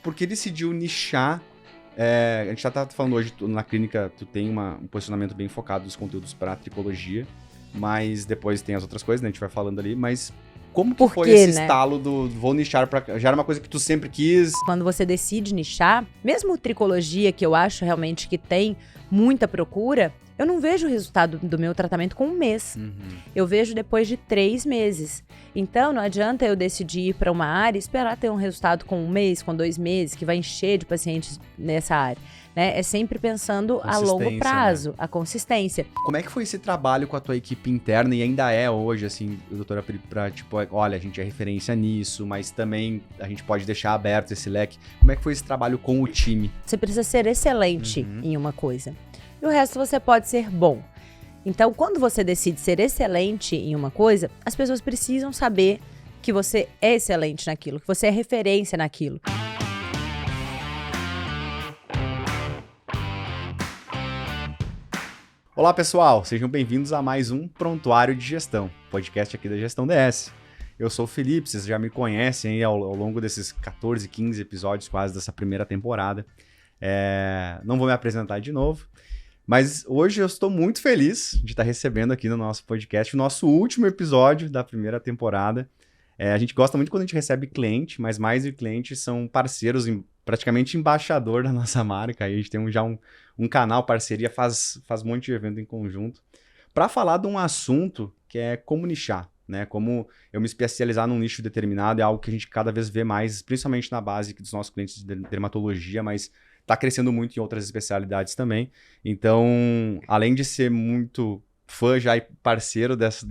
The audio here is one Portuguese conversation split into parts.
por que decidiu nichar? A gente já tá falando hoje, na clínica, tu tem um posicionamento bem focado nos conteúdos para tricologia, mas depois tem as outras coisas, né? A gente vai falando ali, mas como que foi esse estalo do vou nichar pra... Já era uma coisa que tu sempre quis? Quando você decide nichar, mesmo tricologia, que eu acho realmente que tem muita procura, eu não vejo o resultado do meu tratamento com 1 mês. Eu vejo depois de 3 meses. Então, não adianta eu decidir ir para uma área e esperar ter um resultado com 1 mês, com 2 meses, que vai encher de pacientes nessa área. Né? É sempre pensando a longo prazo, né? A consistência. Como é que foi esse trabalho com a tua equipe interna e ainda é hoje, assim, doutora, pra tipo, olha, a gente é referência nisso, mas também a gente pode deixar aberto esse leque. Como é que foi esse trabalho com o time? Você precisa ser excelente em uma coisa. E o resto você pode ser bom. Então, quando você decide ser excelente em uma coisa, as pessoas precisam saber que você é excelente naquilo, que você é referência naquilo. Olá, pessoal! Sejam bem-vindos a mais um Prontuário de Gestão, podcast aqui da Gestão DS. Eu sou o Felipe, vocês já me conhecem aí ao longo desses 14, 15 episódios quase dessa primeira temporada. Não vou me apresentar de novo. Mas hoje eu estou muito feliz de estar recebendo aqui no nosso podcast o nosso último episódio da primeira temporada. A gente gosta muito quando a gente recebe cliente, mas mais do que cliente são parceiros, praticamente embaixador da nossa marca. Aí a gente tem já um canal, parceria, faz um monte de evento em conjunto. Para falar de um assunto que é como nichar, né? Como eu me especializar num nicho determinado é algo que a gente cada vez vê mais, principalmente na base dos nossos clientes de dermatologia, mas está crescendo muito em outras especialidades também. Então, além de ser muito fã já e parceiro dessa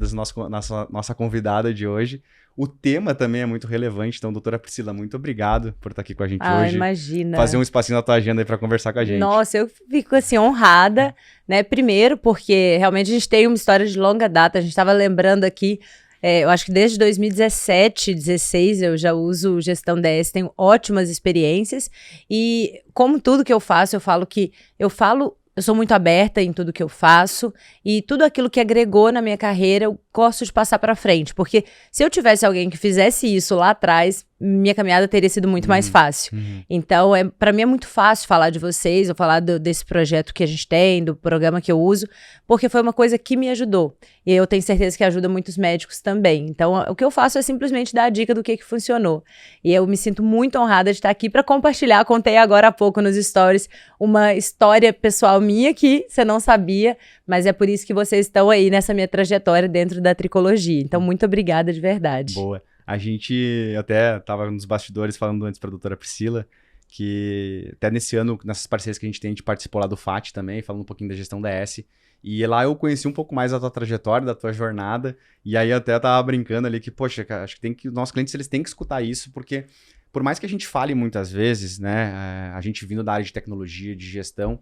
nossa convidada de hoje, o tema também é muito relevante. Então, doutora Priscila, muito obrigado por estar aqui com a gente hoje. Imagina. Fazer um espacinho na tua agenda aí para conversar com a gente. Nossa, eu fico assim honrada, né? Primeiro porque realmente a gente tem uma história de longa data. A gente estava lembrando aqui, eu acho que desde 2017, 2016 eu já uso Gestão DS, tenho ótimas experiências e como tudo que eu faço, eu sou muito aberta em tudo que eu faço e tudo aquilo que agregou na minha carreira eu gosto de passar para frente, porque se eu tivesse alguém que fizesse isso lá atrás, minha caminhada teria sido muito mais fácil. Então, para mim é muito fácil falar de vocês, ou falar desse projeto que a gente tem, do programa que eu uso, porque foi uma coisa que me ajudou. E eu tenho certeza que ajuda muitos médicos também. Então, o que eu faço é simplesmente dar a dica do que funcionou. E eu me sinto muito honrada de estar aqui para compartilhar. Contei agora há pouco nos stories uma história pessoal minha que você não sabia, mas é por isso que vocês estão aí nessa minha trajetória dentro da tricologia. Então, muito obrigada de verdade. Boa. A gente até estava nos bastidores falando antes para a doutora Priscila, que até nesse ano, nessas parcerias que a gente participou lá do FAT também, falando um pouquinho da Gestão DS. E lá eu conheci um pouco mais da tua trajetória, da tua jornada, e aí eu até tava brincando ali que, poxa, acho que os nossos clientes eles têm que escutar isso, porque por mais que a gente fale muitas vezes, né, a gente vindo da área de tecnologia, de gestão,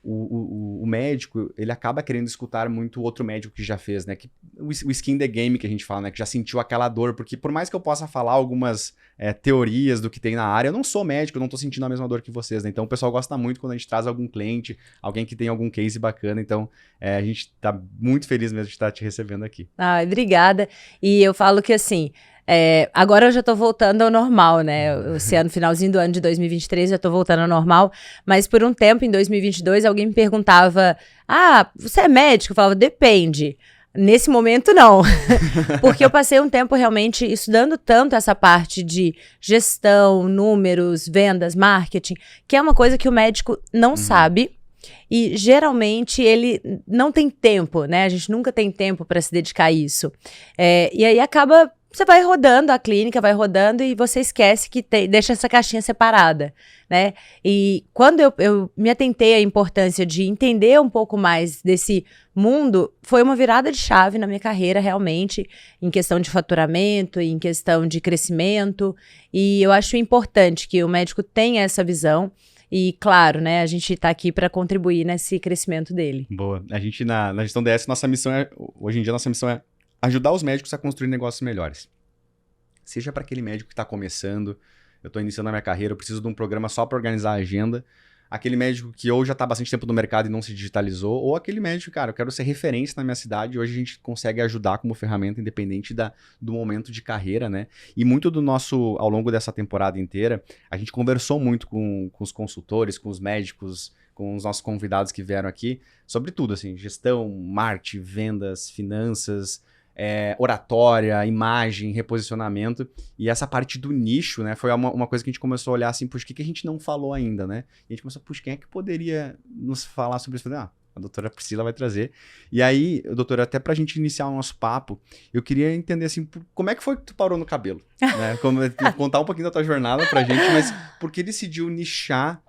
o médico, ele acaba querendo escutar muito o outro médico que já fez, né? O skin the game que a gente fala, né? Que já sentiu aquela dor, porque por mais que eu possa falar algumas teorias do que tem na área, eu não sou médico, eu não tô sentindo a mesma dor que vocês, né? Então o pessoal gosta muito quando a gente traz algum cliente, alguém que tem algum case bacana, então a gente tá muito feliz mesmo de estar te recebendo aqui. Obrigada. E eu falo que assim, agora eu já tô voltando ao normal, né? Esse ano, finalzinho do ano de 2023, já tô voltando ao normal. Mas por um tempo, em 2022, alguém me perguntava, você é médico? Eu falava, depende. Nesse momento, não. Porque eu passei um tempo realmente estudando tanto essa parte de gestão, números, vendas, marketing, que é uma coisa que o médico não sabe. E geralmente ele não tem tempo, né? A gente nunca tem tempo para se dedicar a isso. E aí acaba... Você vai rodando a clínica, vai rodando e você esquece que deixa essa caixinha separada, né? E quando eu me atentei à importância de entender um pouco mais desse mundo, foi uma virada de chave na minha carreira, realmente, em questão de faturamento, em questão de crescimento. E eu acho importante que o médico tenha essa visão. E, claro, né, a gente está aqui para contribuir nesse crescimento dele. Boa. A gente, na Gestão DS, hoje em dia, nossa missão é ajudar os médicos a construir negócios melhores. Seja para aquele médico que está começando, eu estou iniciando a minha carreira, eu preciso de um programa só para organizar a agenda, aquele médico que ou já tá há bastante tempo no mercado e não se digitalizou, ou aquele médico, cara, eu quero ser referência na minha cidade, hoje a gente consegue ajudar como ferramenta independente do momento de carreira, né? E muito do nosso, ao longo dessa temporada inteira, a gente conversou muito com os consultores, com os médicos, com os nossos convidados que vieram aqui, sobre tudo, assim, gestão, marketing, vendas, finanças, oratória, imagem, reposicionamento, e essa parte do nicho, né, foi uma coisa que a gente começou a olhar assim, puxa, o que a gente não falou ainda, né? E a gente começou, puxa, quem é que poderia nos falar sobre isso? A doutora Priscila vai trazer. E aí, doutora, até pra gente iniciar o nosso papo, eu queria entender, assim, como é que foi que tu parou no cabelo? Né? Contar um pouquinho da tua jornada pra gente, mas por que decidiu nichar?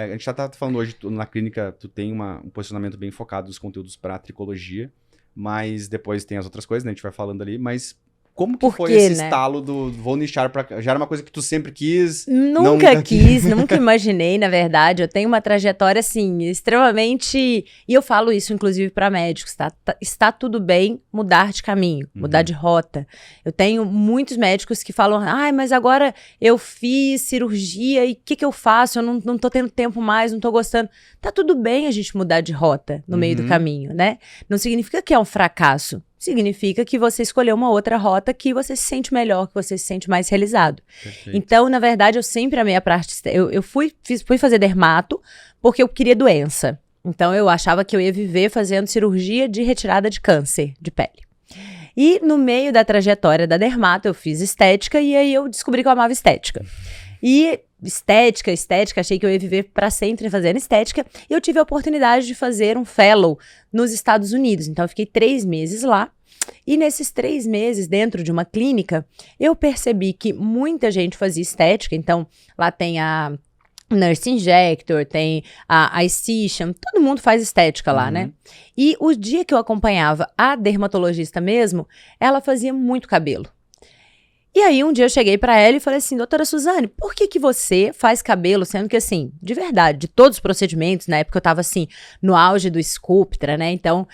A gente já tá falando hoje, na clínica, tu tem um posicionamento bem focado nos conteúdos pra tricologia, mas depois tem as outras coisas, né? A gente vai falando ali, mas como que foi esse estalo do vou nichar pra... Já era uma coisa que tu sempre quis? Nunca quis, nunca imaginei, na verdade. Eu tenho uma trajetória, assim, extremamente... E eu falo isso, inclusive, para médicos, tá? Está tudo bem mudar de caminho, mudar de rota. Eu tenho muitos médicos que falam, mas agora eu fiz cirurgia e o que eu faço? Eu não tô tendo tempo mais, não tô gostando. Tá tudo bem a gente mudar de rota no meio do caminho, né? Não significa que é um fracasso. Significa que você escolheu uma outra rota que você se sente melhor, que você se sente mais realizado. Perfeito. Então, na verdade, eu sempre amei a parte... Eu fui fazer dermato porque eu queria doença. Então, eu achava que eu ia viver fazendo cirurgia de retirada de câncer de pele. E no meio da trajetória da dermato, eu fiz estética e aí eu descobri que eu amava estética. E estética, achei que eu ia viver para sempre fazendo estética, e eu tive a oportunidade de fazer um fellow nos Estados Unidos, então eu fiquei 3 meses lá, e nesses 3 meses dentro de uma clínica, eu percebi que muita gente fazia estética, então lá tem a Nurse Injector, tem a Estician, todo mundo faz estética lá, né? E o dia que eu acompanhava a dermatologista mesmo, ela fazia muito cabelo. E aí, um dia eu cheguei pra ela e falei assim, doutora Suzane, por que você faz cabelo, sendo que assim, de verdade, de todos os procedimentos, na época eu tava assim, no auge do Sculptra, né, então,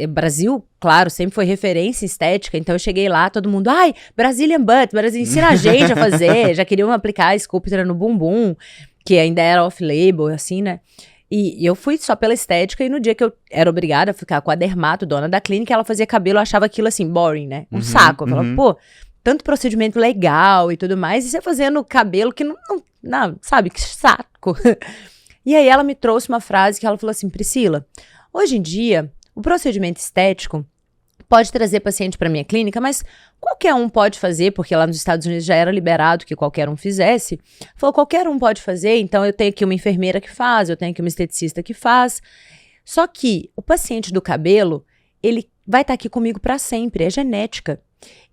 Brasil, claro, sempre foi referência em estética, então eu cheguei lá, todo mundo, Brazilian Butt, ensina a gente a fazer, já queriam aplicar Sculptra no bumbum, que ainda era off-label, assim, né, e eu fui só pela estética, e no dia que eu era obrigada a ficar com a dermato, dona da clínica, ela fazia cabelo, eu achava aquilo assim, boring, né, um saco, eu falava, pô, tanto procedimento legal e tudo mais, e você fazendo cabelo que não, sabe, que saco. E aí ela me trouxe uma frase que ela falou assim, Priscila, hoje em dia, o procedimento estético pode trazer paciente para minha clínica, mas qualquer um pode fazer, porque lá nos Estados Unidos já era liberado que qualquer um fizesse. Falou, qualquer um pode fazer, então eu tenho aqui uma enfermeira que faz, eu tenho aqui uma esteticista que faz. Só que o paciente do cabelo, ele vai estar aqui comigo para sempre, é genética.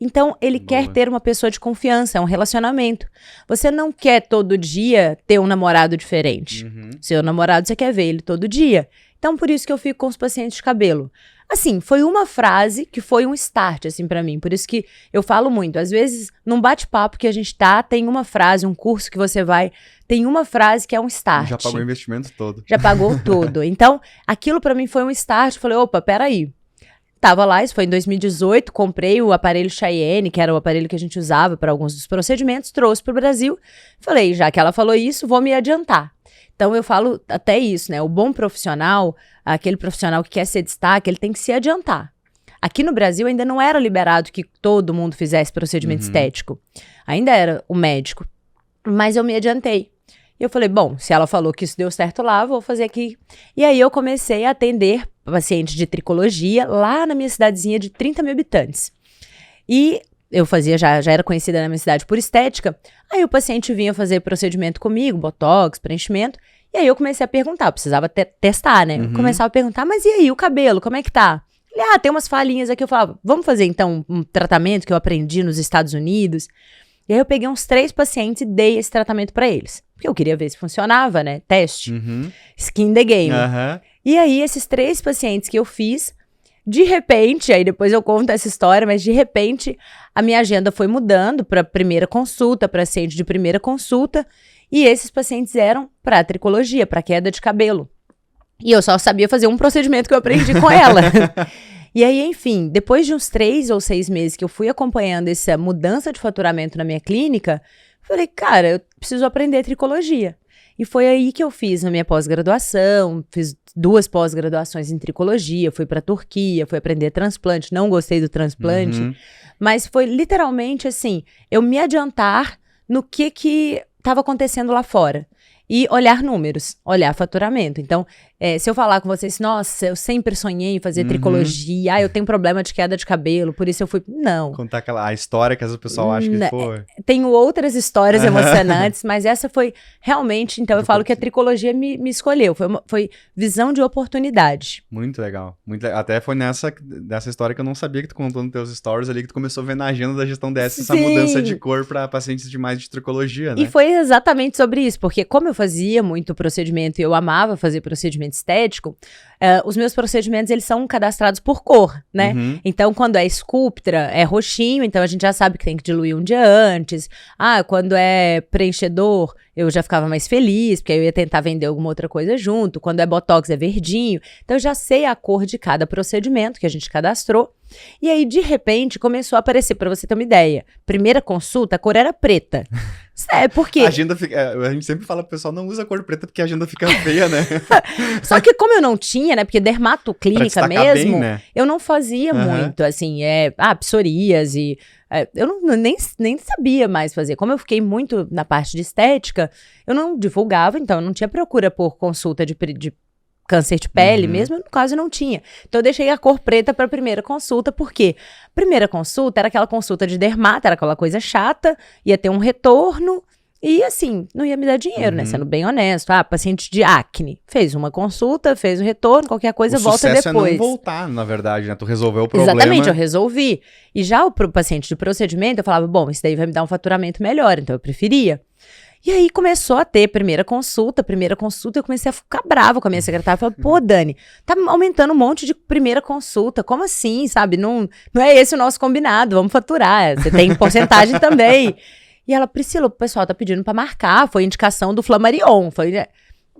Então, ele quer ter uma pessoa de confiança, é um relacionamento. Você não quer todo dia ter um namorado diferente. Seu namorado, você quer ver ele todo dia. Então, por isso que eu fico com os pacientes de cabelo. Assim, foi uma frase que foi um start, assim, pra mim. Por isso que eu falo muito. Às vezes, num bate-papo que a gente tá, tem uma frase, um curso que você vai, tem uma frase que é um start. Já pagou o investimento todo. Já pagou tudo. Então, aquilo pra mim foi um start. Eu falei, opa, peraí. Tava lá, isso foi em 2018, comprei o aparelho Cheyenne, que era o aparelho que a gente usava para alguns dos procedimentos, trouxe pro Brasil. Falei, já que ela falou isso, vou me adiantar. Então eu falo até isso, né? O bom profissional, aquele profissional que quer ser destaque, ele tem que se adiantar. Aqui no Brasil ainda não era liberado que todo mundo fizesse procedimento estético. Ainda era o médico. Mas eu me adiantei. E eu falei, bom, se ela falou que isso deu certo lá, vou fazer aqui. E aí eu comecei a atender pacientes de tricologia lá na minha cidadezinha de 30 mil habitantes. E eu fazia, já era conhecida na minha cidade por estética. Aí o paciente vinha fazer procedimento comigo, botox, preenchimento. E aí eu comecei a perguntar, eu precisava testar, né? Eu começava a perguntar, mas e aí, o cabelo, como é que tá? Ele, tem umas falhinhas aqui. Eu falava, vamos fazer então um tratamento que eu aprendi nos Estados Unidos. E aí eu peguei uns 3 pacientes e dei esse tratamento pra eles. Porque eu queria ver se funcionava, né? Teste. Skin the game. E aí, esses 3 pacientes que eu fiz, de repente, aí depois eu conto essa história, mas de repente, a minha agenda foi mudando pra primeira consulta, pra paciente de primeira consulta, e esses pacientes eram pra tricologia, pra queda de cabelo. E eu só sabia fazer um procedimento que eu aprendi com ela. E aí, enfim, depois de uns 3 ou 6 meses que eu fui acompanhando essa mudança de faturamento na minha clínica, Falei, cara, eu preciso aprender tricologia. E foi aí que eu fiz a minha pós-graduação, fiz 2 pós-graduações em tricologia, fui pra Turquia, fui aprender transplante, não gostei do transplante, mas foi literalmente assim, eu me adiantar no que estava acontecendo lá fora. E olhar números, olhar faturamento. Então, se eu falar com vocês, nossa, eu sempre sonhei em fazer tricologia, eu tenho problema de queda de cabelo, por isso eu fui... Não. Contar a história que às vezes o pessoal acha que foi. Tenho outras histórias emocionantes, mas essa foi realmente... Então, eu falo que a tricologia me escolheu. Foi visão de oportunidade. Muito legal. Até foi nessa história que eu não sabia que tu contou nos teus stories ali, que tu começou a ver na agenda da gestão DS essa mudança de cor para pacientes de mais de tricologia, né? E foi exatamente sobre isso, porque como eu fazia muito procedimento e eu amava fazer procedimento estético, os meus procedimentos, eles são cadastrados por cor, né? Então, quando é Sculptra, é roxinho, então a gente já sabe que tem que diluir um dia antes. Quando é preenchedor, eu já ficava mais feliz, porque aí eu ia tentar vender alguma outra coisa junto. Quando é Botox, é verdinho. Então, eu já sei a cor de cada procedimento que a gente cadastrou. E aí, de repente, começou a aparecer, pra você ter uma ideia. Primeira consulta, a cor era preta. Por quê? A gente sempre fala pro pessoal, não usa cor preta porque a agenda fica feia, né? Só que como eu não tinha, né, porque dermatoclínica mesmo, bem, né? eu não fazia muito, assim, psoríase, eu nem sabia mais fazer. Como eu fiquei muito na parte de estética, eu não divulgava, então eu não tinha procura por consulta de câncer de pele mesmo, no caso não tinha. Então eu deixei a cor preta para a primeira consulta, porque primeira consulta era aquela consulta de dermato, era aquela coisa chata, ia ter um retorno e assim, não ia me dar dinheiro, né? Sendo bem honesto. Paciente de acne, fez uma consulta, fez um retorno, qualquer coisa volta depois. O sucesso é não voltar, na verdade, né? Tu resolveu o problema. Exatamente, eu resolvi. E já o paciente de procedimento, eu falava, bom, isso daí vai me dar um faturamento melhor, então eu preferia. E aí começou a ter primeira consulta, eu comecei a ficar brava com a minha secretária, falei, pô, Dani, tá aumentando um monte de primeira consulta, como assim, sabe, não é esse o nosso combinado, vamos faturar, você tem porcentagem também. E ela, Priscila, o pessoal tá pedindo pra marcar, foi indicação do Flammarion,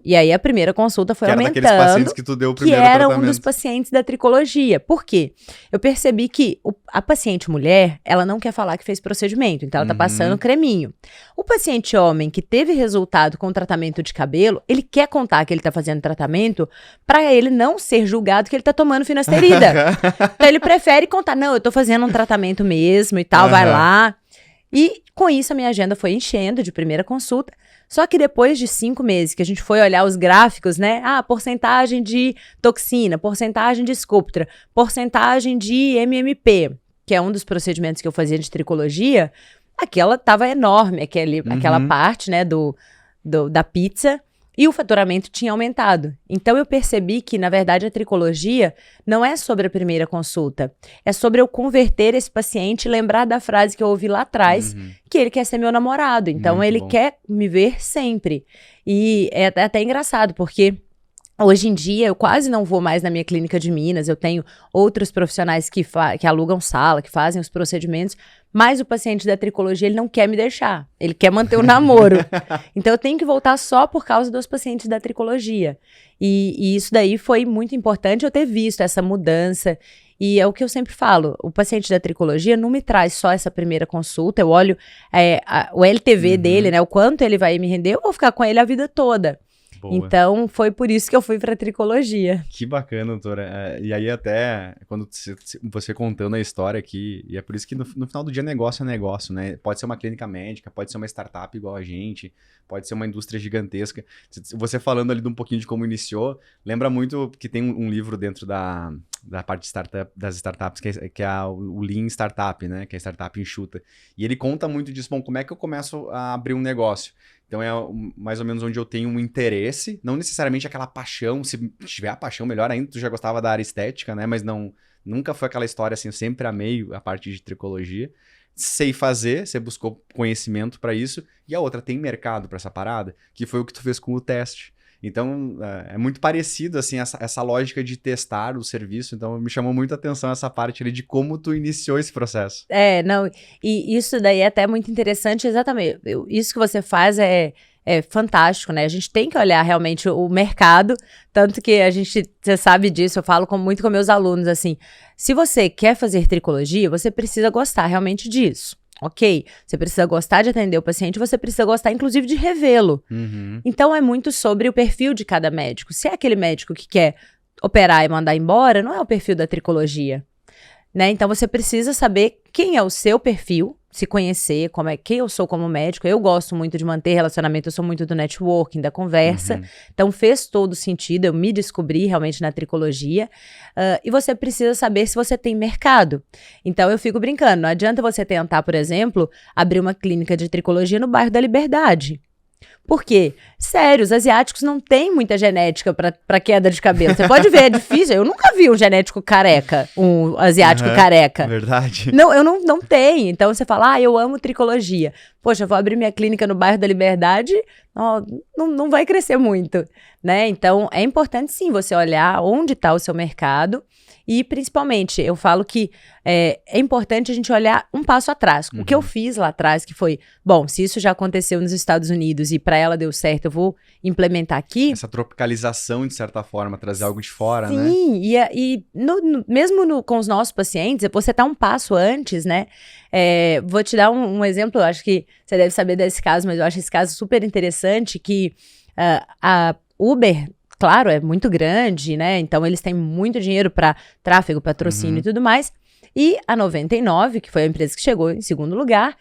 E aí a primeira consulta foi aumentando, que era daqueles pacientes que tu deu o primeiro tratamento. Que era um dos pacientes da tricologia. Por quê? Eu percebi que a paciente mulher, ela não quer falar que fez procedimento, então ela tá passando creminho. O paciente homem que teve resultado com tratamento de cabelo, ele quer contar que ele tá fazendo tratamento pra ele não ser julgado que ele tá tomando finasterida. Então ele prefere contar, não, eu tô fazendo um tratamento mesmo e tal, vai lá. E com isso a minha agenda foi enchendo de primeira consulta. Só que depois de 5 meses que a gente foi olhar os gráficos, né? Porcentagem de toxina, porcentagem de Sculptra, porcentagem de MMP, que é um dos procedimentos que eu fazia de tricologia, aquela tava enorme, aquela parte, né, da pizza, e o faturamento tinha aumentado. Então eu percebi que, na verdade, a tricologia não é sobre a primeira consulta. É sobre eu converter esse paciente e lembrar da frase que eu ouvi lá atrás, que ele quer ser meu namorado. Então Muito ele bom. quer me ver sempre. E é até engraçado, porque hoje em dia, eu quase não vou mais na minha clínica de Minas, eu tenho outros profissionais que alugam sala, que fazem os procedimentos, mas o paciente da tricologia, ele não quer me deixar, ele quer manter o namoro. Então, eu tenho que voltar só por causa dos pacientes da tricologia. E isso daí foi muito importante eu ter visto essa mudança. E é o que eu sempre falo, o paciente da tricologia não me traz só essa primeira consulta, eu olho o LTV dele, né, o quanto ele vai me render, eu vou ficar com ele a vida toda. Boa. Então, foi por isso que eu fui pra tricologia. Que bacana, doutora. E aí até, quando você contando a história aqui, e é por isso que no final do dia negócio é negócio, né? Pode ser uma clínica médica, pode ser uma startup igual a gente, pode ser uma indústria gigantesca. Você falando ali de um pouquinho de como iniciou, lembra muito que tem um livro dentro da parte de das startups, que é o Lean Startup, né? Que é a startup enxuta. E ele conta muito disso, bom, como é que eu começo a abrir um negócio? Então é mais ou menos onde eu tenho um interesse, não necessariamente aquela paixão, se tiver a paixão melhor ainda, tu já gostava da área estética, né, mas nunca foi aquela história assim, eu sempre amei a parte de tricologia, sei fazer, você buscou conhecimento para isso, e a outra, tem mercado para essa parada, que foi o que tu fez com o teste. Então, é muito parecido, assim, essa lógica de testar o serviço. Então, me chamou muito a atenção essa parte ali de como tu iniciou esse processo. E isso daí é até muito interessante, exatamente. Isso que você faz é fantástico, né? A gente tem que olhar realmente o mercado, tanto que você sabe disso, eu falo muito com meus alunos, assim, se você quer fazer tricologia, você precisa gostar realmente disso. Ok, você precisa gostar de atender o paciente, você precisa gostar, inclusive, de revê-lo. Então, é muito sobre o perfil de cada médico. Se é aquele médico que quer operar e mandar embora, não é o perfil da tricologia, né? Então, você precisa saber quem é o seu perfil, se conhecer, quem eu sou como médico. Eu gosto muito de manter relacionamento, eu sou muito do networking, da conversa. Então, fez todo sentido, eu me descobri realmente na tricologia. E você precisa saber se você tem mercado. Então, eu fico brincando, não adianta você tentar, por exemplo, abrir uma clínica de tricologia no bairro da Liberdade. Por quê? Sério, os asiáticos não têm muita genética pra queda de cabelo. Você pode ver, é difícil. Eu nunca vi um genético careca, um asiático careca. Verdade. Não, eu não tenho. Então você fala, eu amo tricologia. Poxa, eu vou abrir minha clínica no bairro da Liberdade, não vai crescer muito, né? Então é importante sim você olhar onde está o seu mercado. E, principalmente, eu falo que é importante a gente olhar um passo atrás. O que eu fiz lá atrás, que foi, bom, se isso já aconteceu nos Estados Unidos e para ela deu certo, eu vou implementar aqui. Essa tropicalização, de certa forma, trazer algo de fora, né? Sim, e mesmo com os nossos pacientes, você tá um passo antes, né? Vou te dar um exemplo, eu acho que você deve saber desse caso, mas eu acho esse caso super interessante, que a Uber... Claro, é muito grande, né? Então, eles têm muito dinheiro para tráfego, patrocínio e tudo mais. E a 99, que foi a empresa que chegou em segundo lugar,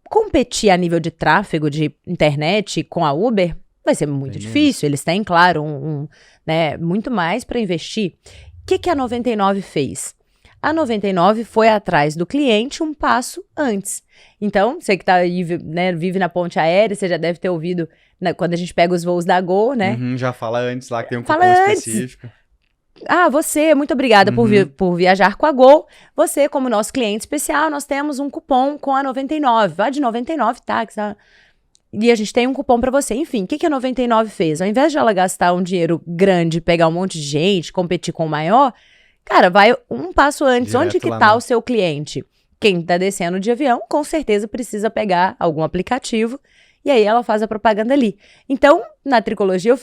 competir a nível de tráfego de internet com a Uber vai ser muito difícil. Eles têm, claro, né, muito mais para investir. O que a 99 fez? A 99 foi atrás do cliente um passo antes. Então, você que tá aí, né, vive na ponte aérea, você já deve ter ouvido, né, quando a gente pega os voos da Gol, né? Já fala antes lá que tem um cupom específico. Você, muito obrigada por viajar com a Gol. Você, como nosso cliente especial, nós temos um cupom com a 99. Vá de 99 táxi, tá? E a gente tem um cupom pra você. Enfim, o que a 99 fez? Ao invés de ela gastar um dinheiro grande, pegar um monte de gente, competir com o maior, cara, vai um passo antes. Direto onde que lá, tá né? o seu cliente? Quem tá descendo de avião, com certeza precisa pegar algum aplicativo. E aí ela faz a propaganda ali. Então, na tricologia,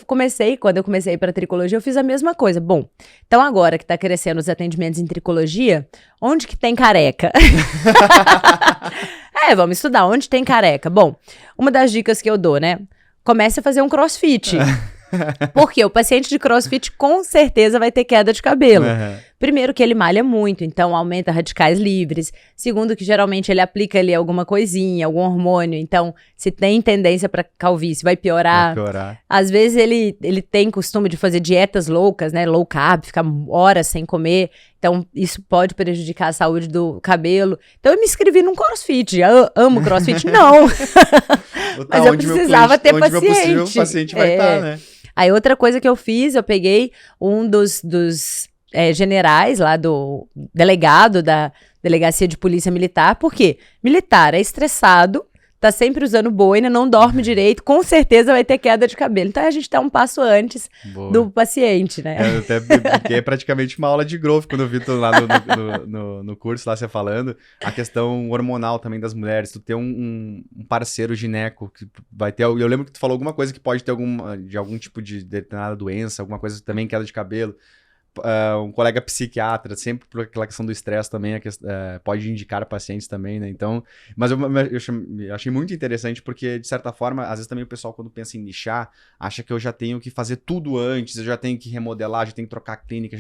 quando eu comecei para tricologia, eu fiz a mesma coisa. Bom, então agora que tá crescendo os atendimentos em tricologia, onde que tem careca? Vamos estudar onde tem careca. Bom, uma das dicas que eu dou, né? Comece a fazer um crossfit. Porque o paciente de crossfit com certeza vai ter queda de cabelo. Primeiro que ele malha muito, então aumenta radicais livres. Segundo que geralmente ele aplica ali alguma coisinha, algum hormônio. Então, se tem tendência para calvície, vai piorar. Às vezes ele tem costume de fazer dietas loucas, né? Low carb, ficar horas sem comer. Então, isso pode prejudicar a saúde do cabelo. Então, eu me inscrevi num crossfit. Eu amo crossfit? Não. Mas eu precisava ter paciente. Onde meu possível paciente vai estar, né? Aí, outra coisa que eu fiz, eu peguei um dos generais lá do delegado da Delegacia de Polícia Militar. Por quê? Militar é estressado, tá sempre usando boina, não dorme direito, com certeza vai ter queda de cabelo. Então, a gente tá um passo antes do paciente, né? Eu até fiquei praticamente uma aula de growth quando eu vi tu lá no curso, lá você falando. A questão hormonal também das mulheres, tu ter um parceiro gineco que vai ter... Eu lembro que tu falou alguma coisa que pode ter algum tipo de determinada doença, alguma coisa também, queda de cabelo. Um colega psiquiatra, sempre por aquela questão do estresse também, pode indicar pacientes também, né? Então, mas eu achei muito interessante porque, de certa forma, às vezes também o pessoal, quando pensa em nichar, acha que eu já tenho que fazer tudo antes, eu já tenho que remodelar, já tenho que trocar a clínica.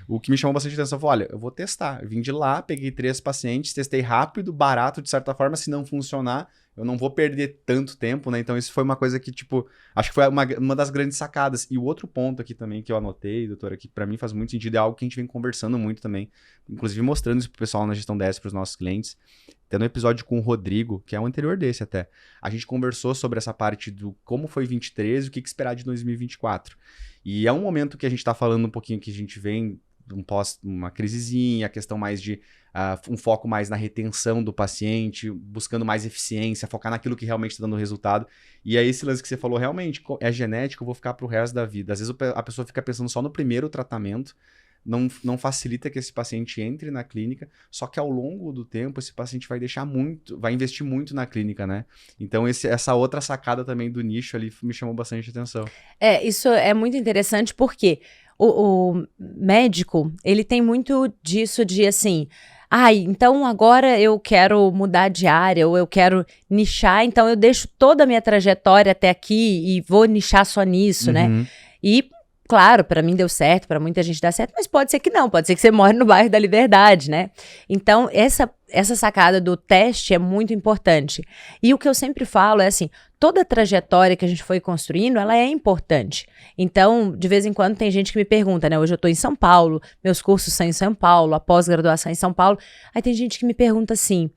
O que me chamou bastante atenção foi, olha, eu vou testar. Eu vim de lá, peguei 3 pacientes, testei rápido, barato, de certa forma, se não funcionar, eu não vou perder tanto tempo, né? Então isso foi uma coisa que, tipo, acho que foi uma das grandes sacadas. E o outro ponto aqui também que eu anotei, doutora, que pra mim faz muito sentido, é algo que a gente vem conversando muito também, inclusive mostrando isso pro pessoal na gestão DS, pros nossos clientes. Até no episódio com o Rodrigo, que é o anterior desse até, a gente conversou sobre essa parte do como foi 23 e o que esperar de 2024. E é um momento que a gente tá falando um pouquinho que a gente vem uma crisezinha, a questão mais de um foco mais na retenção do paciente, buscando mais eficiência, focar naquilo que realmente está dando resultado. E aí esse lance que você falou, realmente, é genético, eu vou ficar pro resto da vida. Às vezes a pessoa fica pensando só no primeiro tratamento, não facilita que esse paciente entre na clínica, só que ao longo do tempo esse paciente vai investir muito na clínica, né? Então essa outra sacada também do nicho ali me chamou bastante atenção. Isso é muito interessante porque o médico, ele tem muito disso de assim, Então agora eu quero mudar de área, ou eu quero nichar, então eu deixo toda a minha trajetória até aqui e vou nichar só nisso, né? E, claro, para mim deu certo, para muita gente dá certo, mas pode ser que não, pode ser que você more no bairro da Liberdade, né? Então, essa sacada do teste é muito importante. E o que eu sempre falo é assim, toda a trajetória que a gente foi construindo, ela é importante. Então, de vez em quando tem gente que me pergunta, né? Hoje eu tô em São Paulo, meus cursos são em São Paulo, a pós-graduação é em São Paulo. Aí tem gente que me pergunta assim,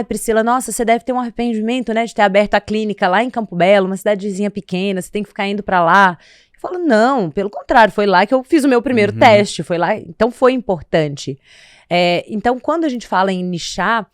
Priscila, nossa, você deve ter um arrependimento, né? De ter aberto a clínica lá em Campo Belo, uma cidadezinha pequena, você tem que ficar indo para lá. Eu falo, não, pelo contrário, foi lá que eu fiz o meu primeiro teste, foi lá, então foi importante. Então, quando a gente fala em nichar,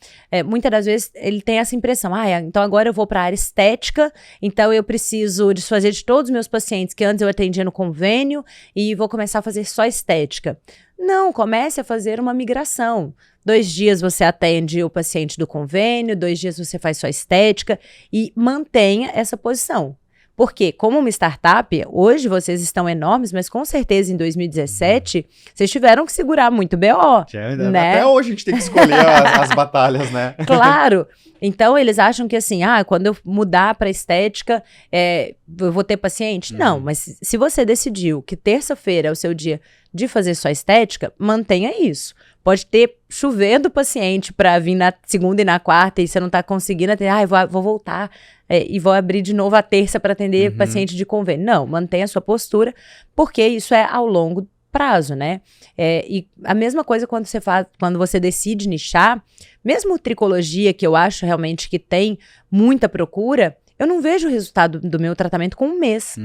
muitas das vezes ele tem essa impressão, então agora eu vou para a área estética, então eu preciso desfazer de todos os meus pacientes que antes eu atendia no convênio e vou começar a fazer só estética. Não, comece a fazer uma migração. 2 dias você atende o paciente do convênio, 2 dias você faz só estética e mantenha essa posição. Porque, como uma startup, hoje vocês estão enormes, mas com certeza em 2017, vocês tiveram que segurar muito BO, né? Até hoje a gente tem que escolher as batalhas, né? Claro. Então, eles acham que assim, quando eu mudar para estética, eu vou ter paciente? Não, mas se você decidiu que terça-feira é o seu dia de fazer só estética, mantenha isso. Pode ter chovendo paciente para vir na segunda e na quarta e você não tá conseguindo atender, vou voltar e vou abrir de novo a terça para atender paciente de convênio. Não, mantenha a sua postura, porque isso é ao longo prazo, né? E a mesma coisa quando você decide nichar, mesmo tricologia, que eu acho realmente que tem muita procura, eu não vejo o resultado do meu tratamento com 1 mês.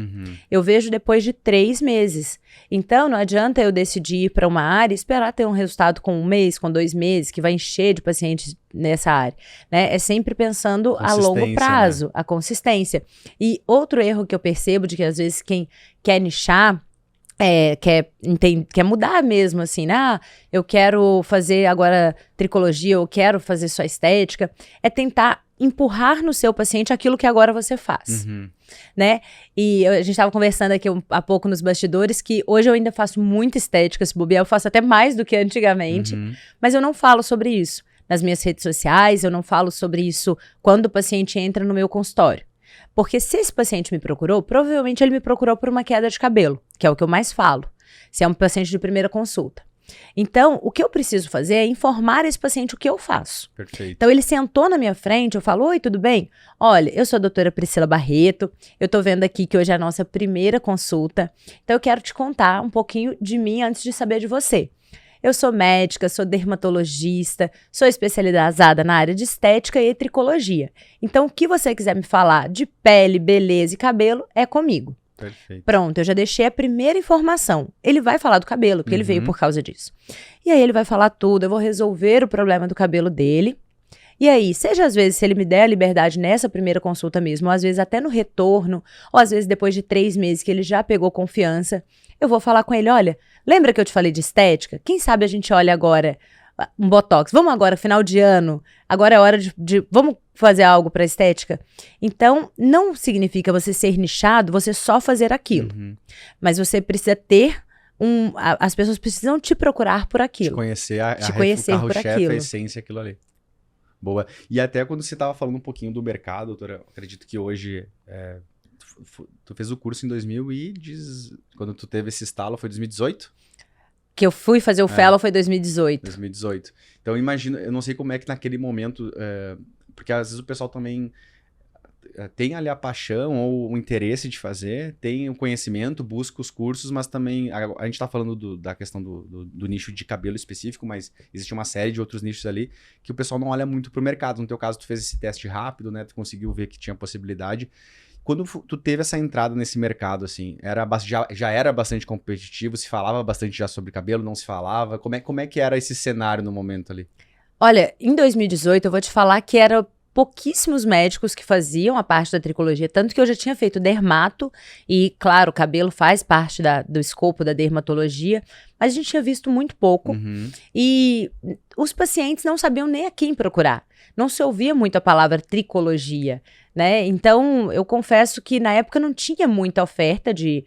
Eu vejo depois de 3 meses. Então, não adianta eu decidir ir para uma área e esperar ter um resultado com 1 mês, com 2 meses, que vai encher de pacientes nessa área. Né? É sempre pensando a longo prazo, né? A consistência. E outro erro que eu percebo de que às vezes quem quer nichar, quer mudar mesmo, assim, né? Eu quero fazer agora tricologia, eu quero fazer só estética, é tentar empurrar no seu paciente aquilo que agora você faz, né? E a gente estava conversando aqui há pouco nos bastidores que hoje eu ainda faço muita estética, se bobear, eu faço até mais do que antigamente, mas eu não falo sobre isso nas minhas redes sociais, eu não falo sobre isso quando o paciente entra no meu consultório. Porque se esse paciente me procurou, provavelmente ele me procurou por uma queda de cabelo, que é o que eu mais falo, se é um paciente de primeira consulta. Então, o que eu preciso fazer é informar esse paciente o que eu faço. Perfeito. Então, ele sentou na minha frente, eu falo, oi, tudo bem? Olha, eu sou a doutora Priscila Barreto, eu tô vendo aqui que hoje é a nossa primeira consulta, então eu quero te contar um pouquinho de mim antes de saber de você. Eu sou médica, sou dermatologista, sou especializada na área de estética e tricologia. Então, o que você quiser me falar de pele, beleza e cabelo, é comigo. Perfeito. Pronto, eu já deixei a primeira informação. Ele vai falar do cabelo, porque ele veio por causa disso. E aí ele vai falar tudo, eu vou resolver o problema do cabelo dele. E aí, seja às vezes, se ele me der a liberdade nessa primeira consulta mesmo, ou às vezes até no retorno, ou às vezes depois de 3 meses que ele já pegou confiança, eu vou falar com ele, olha, lembra que eu te falei de estética? Quem sabe a gente olha agora um botox, vamos agora, final de ano, agora é hora vamos fazer algo para estética? Então, não significa você ser nichado, você só fazer aquilo. Mas você precisa ter as pessoas precisam te procurar por aquilo. Te conhecer, o carro-chefe, a essência, aquilo ali. Boa. E até quando você estava falando um pouquinho do mercado, doutora, eu acredito que hoje tu fez o curso em 2010, quando tu teve esse estalo, foi 2018? Que eu fui fazer o fellow foi 2018. 2018. Então, imagina, eu não sei como é que naquele momento, porque às vezes o pessoal também tem ali a paixão ou o interesse de fazer, tem o conhecimento, busca os cursos, mas também, a gente tá falando da questão do nicho de cabelo específico, mas existe uma série de outros nichos ali que o pessoal não olha muito pro mercado. No teu caso, tu fez esse teste rápido, né? Tu conseguiu ver que tinha possibilidade. Quando tu teve essa entrada nesse mercado, assim, já era bastante competitivo, se falava bastante já sobre cabelo, não se falava? Como é que era esse cenário no momento ali? Olha, em 2018 eu vou te falar que era pouquíssimos médicos que faziam a parte da tricologia, tanto que eu já tinha feito dermato e, claro, o cabelo faz parte do escopo da dermatologia, mas a gente tinha visto muito pouco e os pacientes não sabiam nem a quem procurar. Não se ouvia muito a palavra tricologia, né? Então, eu confesso que na época não tinha muita oferta de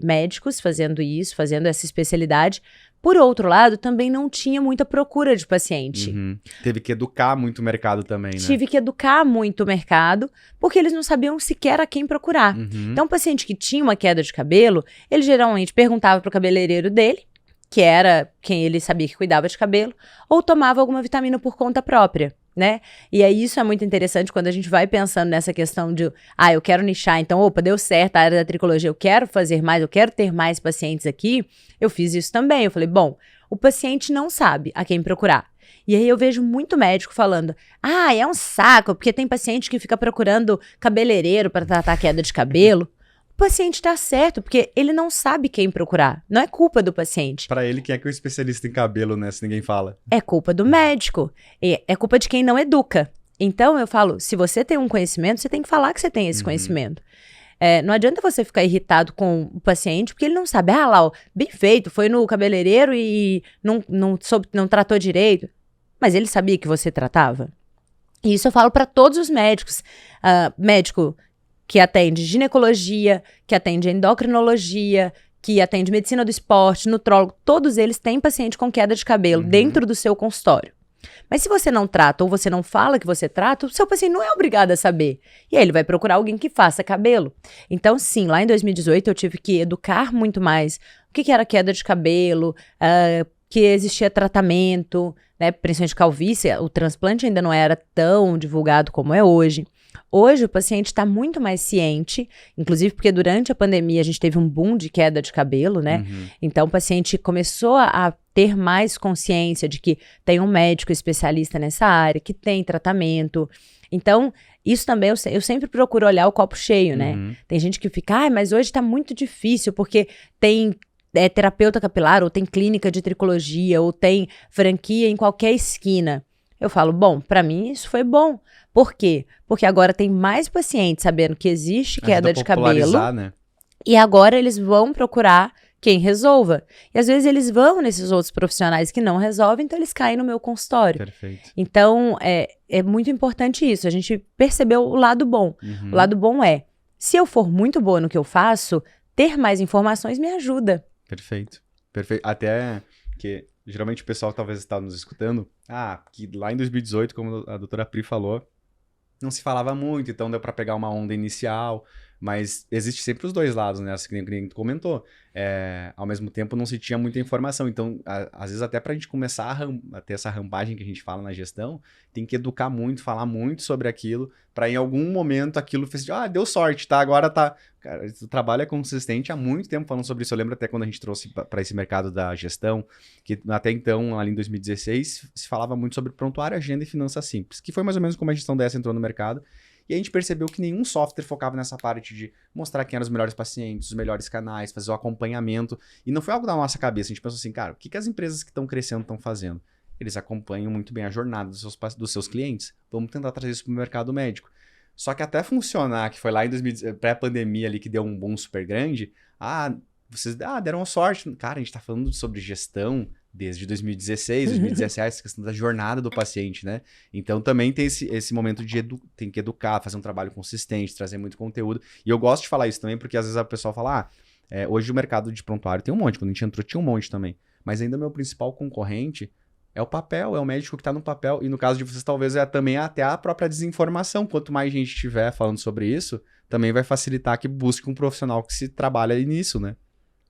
médicos fazendo isso, fazendo essa especialidade, Por outro lado, também não tinha muita procura de paciente. Uhum. Teve que educar muito o mercado também, né? Tive que educar muito o mercado, porque eles não sabiam sequer a quem procurar. Uhum. Então, o paciente que tinha uma queda de cabelo, ele geralmente perguntava para o cabeleireiro dele, que era quem ele sabia que cuidava de cabelo, ou tomava alguma vitamina por conta própria, né? E aí isso é muito interessante quando a gente vai pensando nessa questão de, eu quero nichar, então, opa, deu certo a área da tricologia, eu quero fazer mais, eu quero ter mais pacientes aqui. Eu fiz isso também, eu falei, bom, o paciente não sabe a quem procurar. E aí eu vejo muito médico falando, é um saco, porque tem paciente que fica procurando cabeleireiro para tratar queda de cabelo. O paciente tá certo, porque ele não sabe quem procurar. Não é culpa do paciente. Pra ele, quem é que é o especialista em cabelo, né? Se ninguém fala. É culpa do médico. É culpa de quem não educa. Então, eu falo, se você tem um conhecimento, você tem que falar que você tem esse conhecimento. Não adianta você ficar irritado com o paciente, porque ele não sabe. Lá, bem feito, foi no cabeleireiro e não tratou direito. Mas ele sabia que você tratava? E isso eu falo para todos os médicos. Médico que atende ginecologia, que atende endocrinologia, que atende medicina do esporte, nutrólogo, todos eles têm paciente com queda de cabelo dentro do seu consultório. Mas se você não trata ou você não fala que você trata, o seu paciente não é obrigado a saber. E aí ele vai procurar alguém que faça cabelo. Então, sim, lá em 2018 eu tive que educar muito mais o que era queda de cabelo, que existia tratamento, né, principalmente calvície. O transplante ainda não era tão divulgado como é hoje. Hoje o paciente está muito mais ciente, inclusive porque durante a pandemia a gente teve um boom de queda de cabelo, né? Então o paciente começou a ter mais consciência de que tem um médico especialista nessa área, que tem tratamento. Então, isso também eu sempre procuro olhar o copo cheio, né? Tem gente que fica, mas hoje está muito difícil, porque tem terapeuta capilar, ou tem clínica de tricologia, ou tem franquia em qualquer esquina. Eu falo, bom, para mim isso foi bom. Por quê? Porque agora tem mais pacientes sabendo que existe queda de cabelo. Né? E agora eles vão procurar quem resolva. E às vezes eles vão nesses outros profissionais que não resolvem, então eles caem no meu consultório. Perfeito. Então, é muito importante isso. A gente percebeu o lado bom. O lado bom se eu for muito boa no que eu faço, ter mais informações me ajuda. Perfeito. Até que geralmente o pessoal talvez está nos escutando, que lá em 2018, como a doutora Pri falou, não se falava muito, então deu para pegar uma onda inicial, mas existe sempre os dois lados, né? Assim, que nem tu comentou. Ao mesmo tempo não se tinha muita informação, então às vezes até para a gente começar a ter essa rampagem que a gente fala na gestão, tem que educar muito, falar muito sobre aquilo, para em algum momento aquilo fez deu sorte, tá? Agora tá... Cara, o trabalho é consistente há muito tempo falando sobre isso. Eu lembro até quando a gente trouxe para esse mercado da gestão, que até então, ali em 2016, se falava muito sobre prontuário, agenda e finanças simples, que foi mais ou menos como a gestão dessa entrou no mercado. E a gente percebeu que nenhum software focava nessa parte de mostrar quem eram os melhores pacientes, os melhores canais, fazer o acompanhamento. E não foi algo da nossa cabeça. A gente pensou assim, cara, o que as empresas que estão crescendo estão fazendo? Eles acompanham muito bem a jornada dos seus clientes. Vamos tentar trazer isso para o mercado médico. Só que até funcionar, que foi lá em pré-pandemia ali, que deu um boom super grande, vocês deram sorte. Cara, a gente tá falando sobre gestão desde 2016, 2017, essa questão da jornada do paciente, né? Então também tem esse momento de tem que educar, fazer um trabalho consistente, trazer muito conteúdo. E eu gosto de falar isso também, porque às vezes a pessoa fala, hoje o mercado de prontuário tem um monte, quando a gente entrou tinha um monte também. Mas ainda o meu principal concorrente é o papel, é o médico que está no papel. E no caso de vocês, talvez também até a própria desinformação. Quanto mais gente tiver falando sobre isso, também vai facilitar que busque um profissional que se trabalha nisso, né?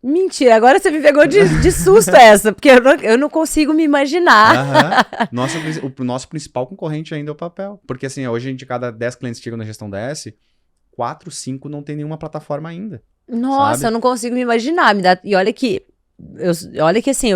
Mentira, agora você me pegou de susto essa, porque eu não consigo me imaginar. O nosso principal concorrente ainda é o papel. Porque assim, hoje de cada 10 clientes que chegam na gestão DS, 4, 5 não tem nenhuma plataforma ainda. Nossa, sabe? Eu não consigo me imaginar. E olha que assim,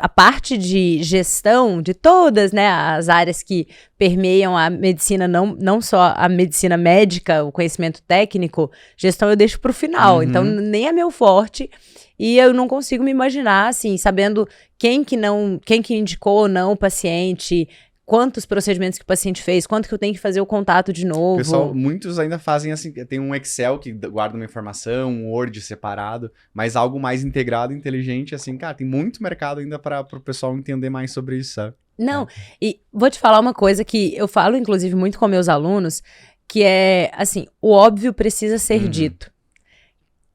a parte de gestão de todas, né, as áreas que permeiam a medicina, não só a medicina médica, o conhecimento técnico, gestão eu deixo para o final, então nem é meu forte, e eu não consigo me imaginar, assim, sabendo quem que indicou ou não o paciente, quantos procedimentos que o paciente fez, quanto que eu tenho que fazer o contato de novo. Pessoal, muitos ainda fazem assim, tem um Excel que guarda uma informação, um Word separado, mas algo mais integrado, inteligente, assim, cara, tem muito mercado ainda para o pessoal entender mais sobre isso, sabe? Não, e vou te falar uma coisa que eu falo, inclusive, muito com meus alunos, que é, assim, o óbvio precisa ser dito.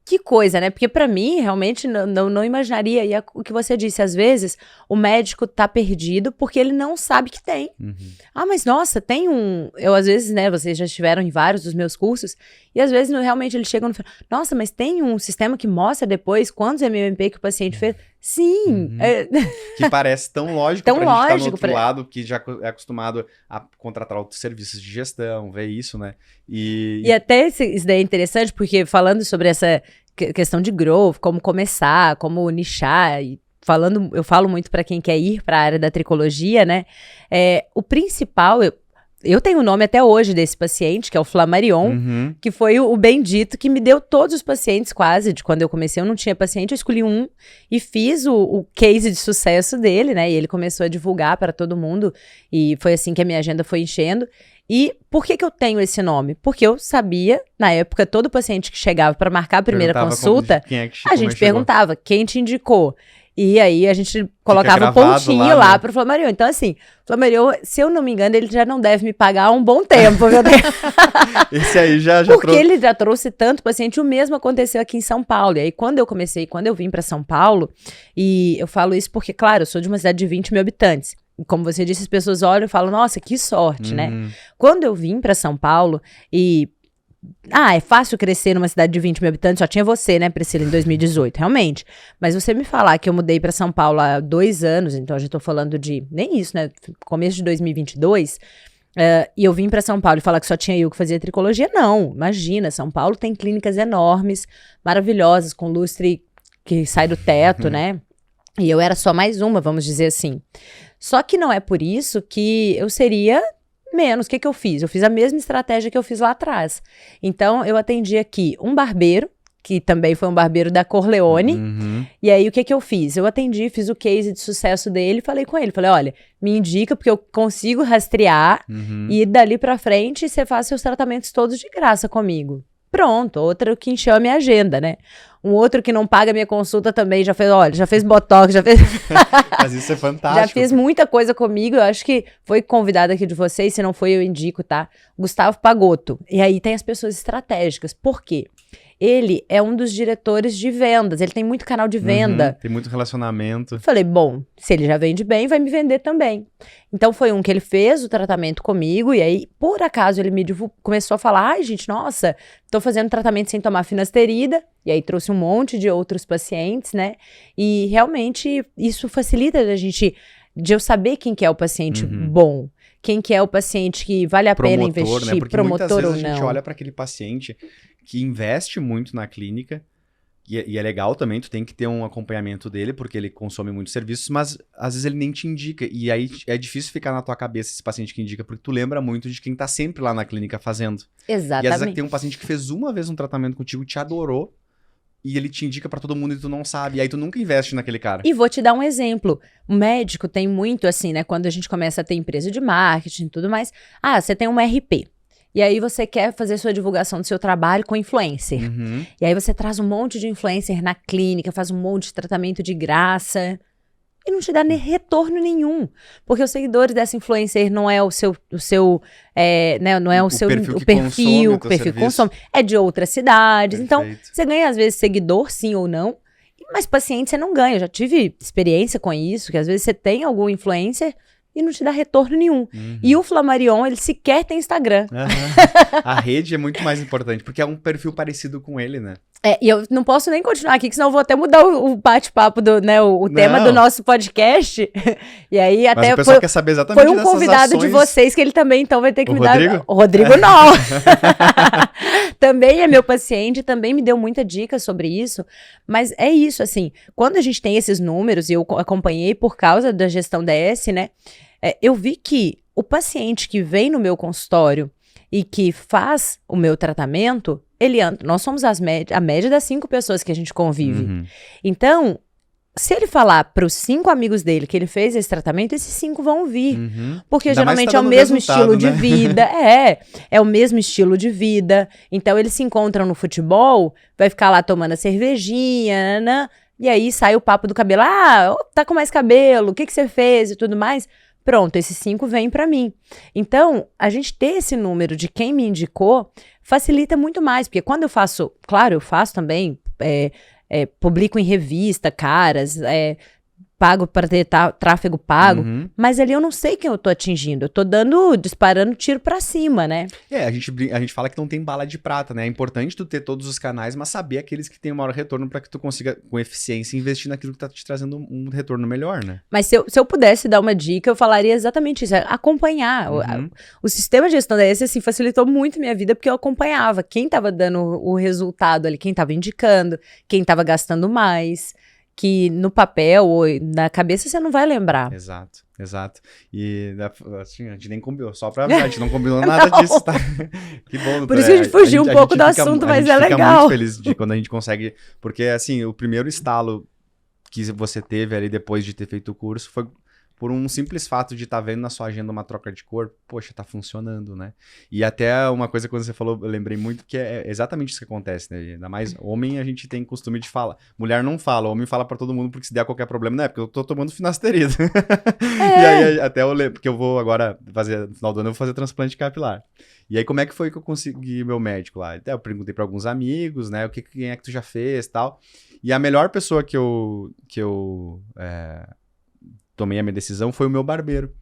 Que coisa, né? Porque pra mim, realmente, não imaginaria. E o que você disse, às vezes, o médico tá perdido porque ele não sabe que tem. Ah, mas nossa, tem um... Eu, às vezes, né, vocês já estiveram em vários dos meus cursos, e às vezes, realmente, eles chegam no final, nossa, mas tem um sistema que mostra depois quantos MMP que o paciente fez? Sim! Que parece tão lógico Tão pra gente estar no lógico outro lado, que já é acostumado a contratar outros serviços de gestão, ver isso, né? E até isso daí é interessante, porque falando sobre essa questão de growth, como começar, como nichar, e eu falo muito para quem quer ir para a área da tricologia, né? O principal, eu tenho o nome até hoje desse paciente, que é o Flammarion, que foi o bendito que me deu todos os pacientes quase, de quando eu comecei, eu não tinha paciente, eu escolhi um e fiz o case de sucesso dele, né? E ele começou a divulgar para todo mundo, e foi assim que a minha agenda foi enchendo. E por que eu tenho esse nome? Porque eu sabia, na época, todo paciente que chegava para marcar a primeira consulta, a gente perguntava, quem te indicou? E aí a gente colocava um pontinho lá pro Flammarion. Então, assim, Flammarion, se eu não me engano, ele já não deve me pagar há um bom tempo, viu? Esse aí já porque ele já trouxe tanto paciente. O mesmo aconteceu aqui em São Paulo. E aí, quando eu vim para São Paulo, e eu falo isso porque, claro, eu sou de uma cidade de 20 mil habitantes. Como você disse, as pessoas olham e falam, nossa, que sorte, né? Quando eu vim para São Paulo e... é fácil crescer numa cidade de 20 mil habitantes, só tinha você, né, Priscila, em 2018, realmente. Mas você me falar que eu mudei para São Paulo há 2 anos, então eu já tô falando de... Nem isso, né? Começo de 2022... e eu vim para São Paulo e falar que só tinha eu que fazia tricologia, não, imagina, São Paulo tem clínicas enormes, maravilhosas, com lustre que sai do teto, né? E eu era só mais uma, vamos dizer assim. Só que não é por isso que eu seria menos. O que eu fiz? Eu fiz a mesma estratégia que eu fiz lá atrás. Então, eu atendi aqui um barbeiro, que também foi um barbeiro da Corleone. E aí, o que eu fiz? Eu atendi, fiz o case de sucesso dele, falei com ele. Falei, olha, me indica, porque eu consigo rastrear e dali pra frente você faz seus tratamentos todos de graça comigo. Pronto, outro que encheu a minha agenda, né? Um outro que não paga a minha consulta também já fez botox, já fez... Mas isso é fantástico. Já fez muita coisa comigo, eu acho que foi convidado aqui de vocês, se não foi eu indico, tá? Gustavo Pagotto. E aí tem as pessoas estratégicas. Por quê? Ele é um dos diretores de vendas, ele tem muito canal de venda. Tem muito relacionamento. Falei, bom, se ele já vende bem, vai me vender também. Então foi um que ele fez o tratamento comigo, e aí, por acaso, ele começou a falar, ai, gente, nossa, tô fazendo tratamento sem tomar finasterida, e aí trouxe um monte de outros pacientes, né? E realmente isso facilita de eu saber quem que é o paciente bom, quem que é o paciente que vale a pena investir, né? Porque muitas vezes a gente olha para aquele paciente que investe muito na clínica, e é legal também, tu tem que ter um acompanhamento dele, porque ele consome muitos serviços, mas às vezes ele nem te indica, e aí é difícil ficar na tua cabeça esse paciente que indica, porque tu lembra muito de quem tá sempre lá na clínica fazendo. Exatamente. E às vezes tem um paciente que fez uma vez um tratamento contigo, te adorou, e ele te indica pra todo mundo e tu não sabe, e aí tu nunca investe naquele cara. E vou te dar um exemplo. O médico tem muito assim, né, quando a gente começa a ter empresa de marketing e tudo mais, você tem uma RP. E aí você quer fazer sua divulgação do seu trabalho com influencer. E aí você traz um monte de influencer na clínica, faz um monte de tratamento de graça e não te dá nem retorno nenhum. Porque os seguidores dessa influencer não é o seu né, não é o perfil que consome. É de outras cidades. Perfeito. Então, você ganha às vezes seguidor, sim ou não. Mas paciente você não ganha. Eu já tive experiência com isso, que às vezes você tem algum influencer e não te dá retorno nenhum. E o Flammarion, ele sequer tem Instagram. A rede é muito mais importante, porque é um perfil parecido com ele, né? E eu não posso nem continuar aqui, que senão eu vou até mudar o bate-papo, né, o tema do nosso podcast. E aí até... Mas o pessoal quer saber exatamente foi um convidado de vocês, que ele também então vai ter que me Rodrigo? dar... O Rodrigo não! Também é meu paciente, também me deu muita dica sobre isso. Mas é isso, assim, quando a gente tem esses números, e eu acompanhei por causa da gestão DS, né, eu vi que o paciente que vem no meu consultório e que faz o meu tratamento, nós somos a média das 5 pessoas que a gente convive. Então, se ele falar para os 5 amigos dele que ele fez esse tratamento, esses 5 vão vir. Porque ainda geralmente é o mesmo estilo de vida. É o mesmo estilo de vida. Então, eles se encontram no futebol, vai ficar lá tomando a cervejinha, né? E aí sai o papo do cabelo. Tá com mais cabelo, o que você fez e tudo mais. Pronto, esses 5 vêm para mim. Então, a gente ter esse número de quem me indicou facilita muito mais, porque quando eu faço, claro, eu faço também publico em revista, caras, pago para ter tráfego pago, mas ali eu não sei quem eu tô atingindo, eu tô disparando tiro pra cima, né? A gente fala que não tem bala de prata, né? É importante tu ter todos os canais, mas saber aqueles que têm o maior retorno para que tu consiga, com eficiência, investir naquilo que tá te trazendo um retorno melhor, né? Mas se eu pudesse dar uma dica, eu falaria exatamente isso, acompanhar. O sistema de gestão da ES, assim, facilitou muito minha vida, porque eu acompanhava quem tava dando o resultado ali, quem tava indicando, quem tava gastando mais, que no papel ou na cabeça você não vai lembrar. Exato. E assim, a gente nem combinou, só pra avisar, a gente não combinou nada disso, tá? Que bom, doutora. Por isso que a gente fugiu um pouco do assunto, mas é legal. A gente fica muito feliz de quando a gente consegue, porque assim, o primeiro estalo que você teve ali depois de ter feito o curso foi por um simples fato de estar vendo na sua agenda uma troca de cor, poxa, tá funcionando, né? E até uma coisa quando você falou, eu lembrei muito que é exatamente isso que acontece, né? Ainda mais homem, a gente tem costume de falar. Mulher não fala, homem fala pra todo mundo porque se der qualquer problema, não é porque eu tô tomando finasterida. E aí até eu lembro, porque eu vou agora fazer, no final do ano eu vou fazer transplante capilar. E aí como é que foi que eu consegui meu médico lá? Até eu perguntei pra alguns amigos, né? Quem é que tu já fez e tal. E a melhor pessoa que eu tomei a minha decisão foi o meu barbeiro.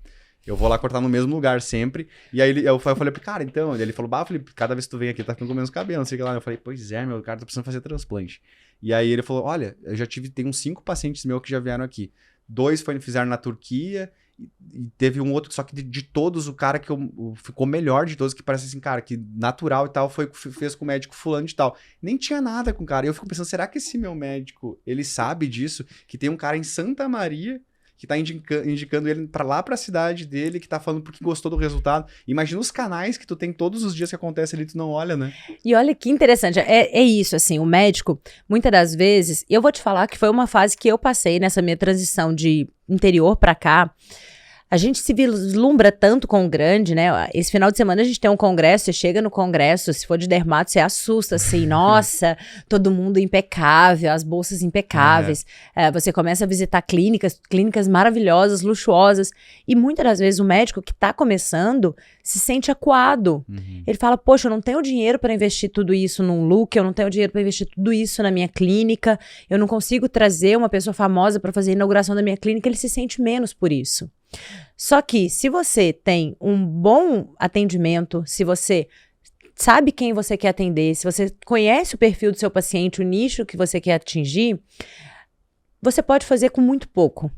Eu vou lá cortar no mesmo lugar sempre. E aí eu falei pro cara, então, ele falou, Felipe, cada vez que tu vem aqui, tá ficando com menos cabelo, não sei o que lá. Eu falei, pois é, meu cara, tá precisando fazer transplante. E aí ele falou, olha, eu já tem uns 5 pacientes meus que já vieram aqui. 2 fizeram na Turquia, e teve um outro, só que de todos, o cara que ficou melhor de todos, que parece assim, cara, que natural e tal, fez com o médico fulano e tal. Nem tinha nada com o cara. E eu fico pensando, será que esse meu médico, ele sabe disso? Que tem um cara em Santa Maria que tá indicando ele pra cidade dele, que tá falando porque gostou do resultado. Imagina os canais que tu tem todos os dias que acontece ali, tu não olha, né? E olha que interessante, é isso, assim, o médico, muitas das vezes, eu vou te falar que foi uma fase que eu passei nessa minha transição de interior pra cá. A gente se vislumbra tanto com o grande, né? Esse final de semana a gente tem um congresso, você chega no congresso, se for de dermato, você assusta, assim, nossa, todo mundo impecável, as bolsas impecáveis. Você começa a visitar clínicas maravilhosas, luxuosas, e muitas das vezes o médico que tá começando se sente acuado. Ele fala, poxa, eu não tenho dinheiro para investir tudo isso num look, eu não tenho dinheiro para investir tudo isso na minha clínica, eu não consigo trazer uma pessoa famosa para fazer a inauguração da minha clínica, ele se sente menos por isso. Só que se você tem um bom atendimento, se você sabe quem você quer atender, se você conhece o perfil do seu paciente, o nicho que você quer atingir, você pode fazer com muito pouco.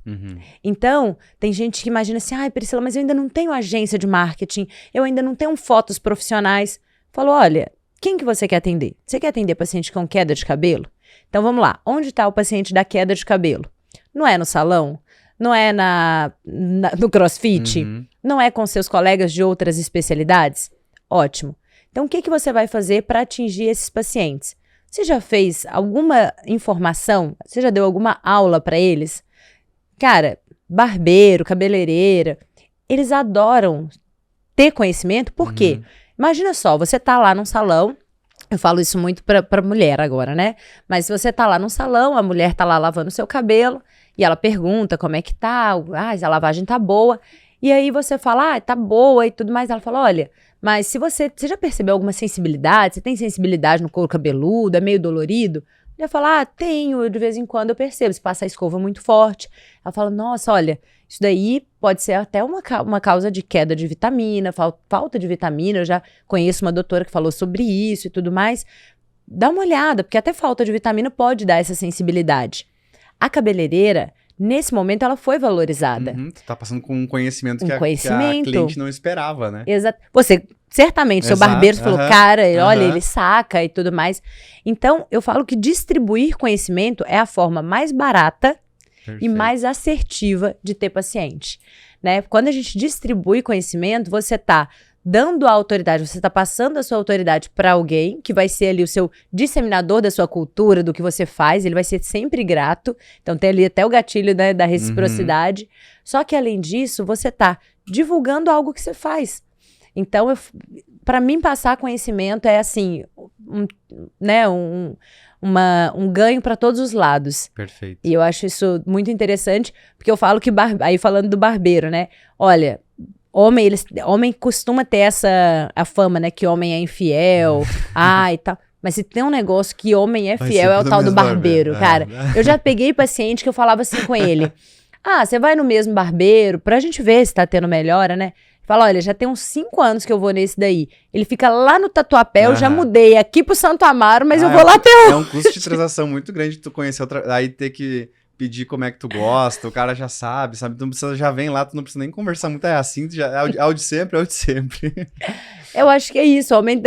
Então, tem gente que imagina assim, ai, Priscila, mas eu ainda não tenho agência de marketing, eu ainda não tenho fotos profissionais. Falou, olha, quem que você quer atender? Você quer atender paciente com queda de cabelo? Então, vamos lá. Onde está o paciente da queda de cabelo? Não é no salão? Não é no CrossFit? Não é com seus colegas de outras especialidades? Ótimo. Então, o que você vai fazer para atingir esses pacientes? Você já fez alguma informação? Você já deu alguma aula para eles? Cara, barbeiro, cabeleireira, eles adoram ter conhecimento. Por quê? Imagina só, você tá lá num salão, eu falo isso muito pra mulher agora, né? Mas se você tá lá num salão, a mulher tá lá lavando o seu cabelo, e ela pergunta como é que tá, a lavagem tá boa, e aí você fala, tá boa e tudo mais, ela fala, olha, mas se você já percebeu alguma sensibilidade, você tem sensibilidade no couro cabeludo, é meio dolorido? Ela fala, tenho, de vez em quando eu percebo, se passa a escova muito forte. Ela fala, nossa, olha, isso daí pode ser até uma causa de queda de vitamina, falta de vitamina, eu já conheço uma doutora que falou sobre isso e tudo mais. Dá uma olhada, porque até falta de vitamina pode dar essa sensibilidade. A cabeleireira, nesse momento, ela foi valorizada. Tu tá passando com um conhecimento que a cliente não esperava, né? Exato. Você, certamente, seu barbeiro falou, cara, olha, ele saca e tudo mais. Então, eu falo que distribuir conhecimento é a forma mais barata e mais assertiva de ter paciente, né? Quando a gente distribui conhecimento, você tá dando a autoridade, você está passando a sua autoridade para alguém que vai ser ali o seu disseminador da sua cultura, do que você faz, ele vai ser sempre grato. Então tem ali até o gatilho, né, da reciprocidade. Só que além disso, você está divulgando algo que você faz. Então, para mim, passar conhecimento é assim, um ganho para todos os lados. Perfeito. E eu acho isso muito interessante, porque eu falo que, aí falando do barbeiro, né, olha... Homem costuma ter a fama, né, que homem é infiel, e tal. Mas se tem um negócio que homem é Vai fiel, é o sempre tal no do mesmo barbeiro, barbeiro. cara. Eu já peguei paciente que eu falava assim com ele. Você vai no mesmo barbeiro pra gente ver se tá tendo melhora, né? Fala, olha, já tem uns 5 anos que eu vou nesse daí. Ele fica lá no Tatuapé, eu já mudei aqui pro Santo Amaro, mas eu vou lá até hoje. É um custo de transação muito grande tu conhecer outra... Aí ter que pedir como é que tu gosta, o cara já sabe? Tu não precisa, já vem lá, tu não precisa nem conversar muito, é assim, é o de sempre, é o de sempre. Eu acho que é isso, o homem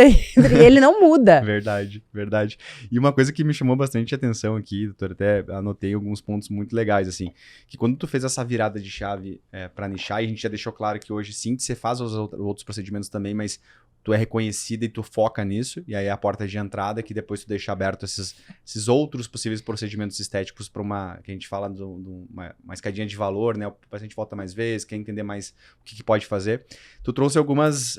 ele não muda. Verdade, verdade. E uma coisa que me chamou bastante atenção aqui, doutor, até anotei alguns pontos muito legais, assim, que quando tu fez essa virada de chave pra nichar, e a gente já deixou claro que hoje sim, você faz os outros procedimentos também, mas tu é reconhecida e tu foca nisso, e aí é a porta de entrada que depois tu deixa aberto esses outros possíveis procedimentos estéticos para que a gente fala de uma escadinha de valor, né? O paciente volta mais vezes, quer entender mais o que pode fazer. Tu trouxe algumas...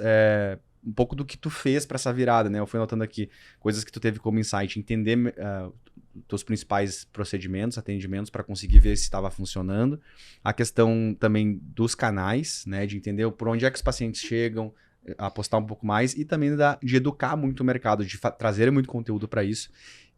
um pouco do que tu fez para essa virada, né? Eu fui anotando aqui coisas que tu teve como insight, entender teus principais procedimentos, atendimentos para conseguir ver se estava funcionando. A questão também dos canais, né? De entender por onde é que os pacientes chegam, apostar um pouco mais e também de educar muito o mercado, de trazer muito conteúdo para isso.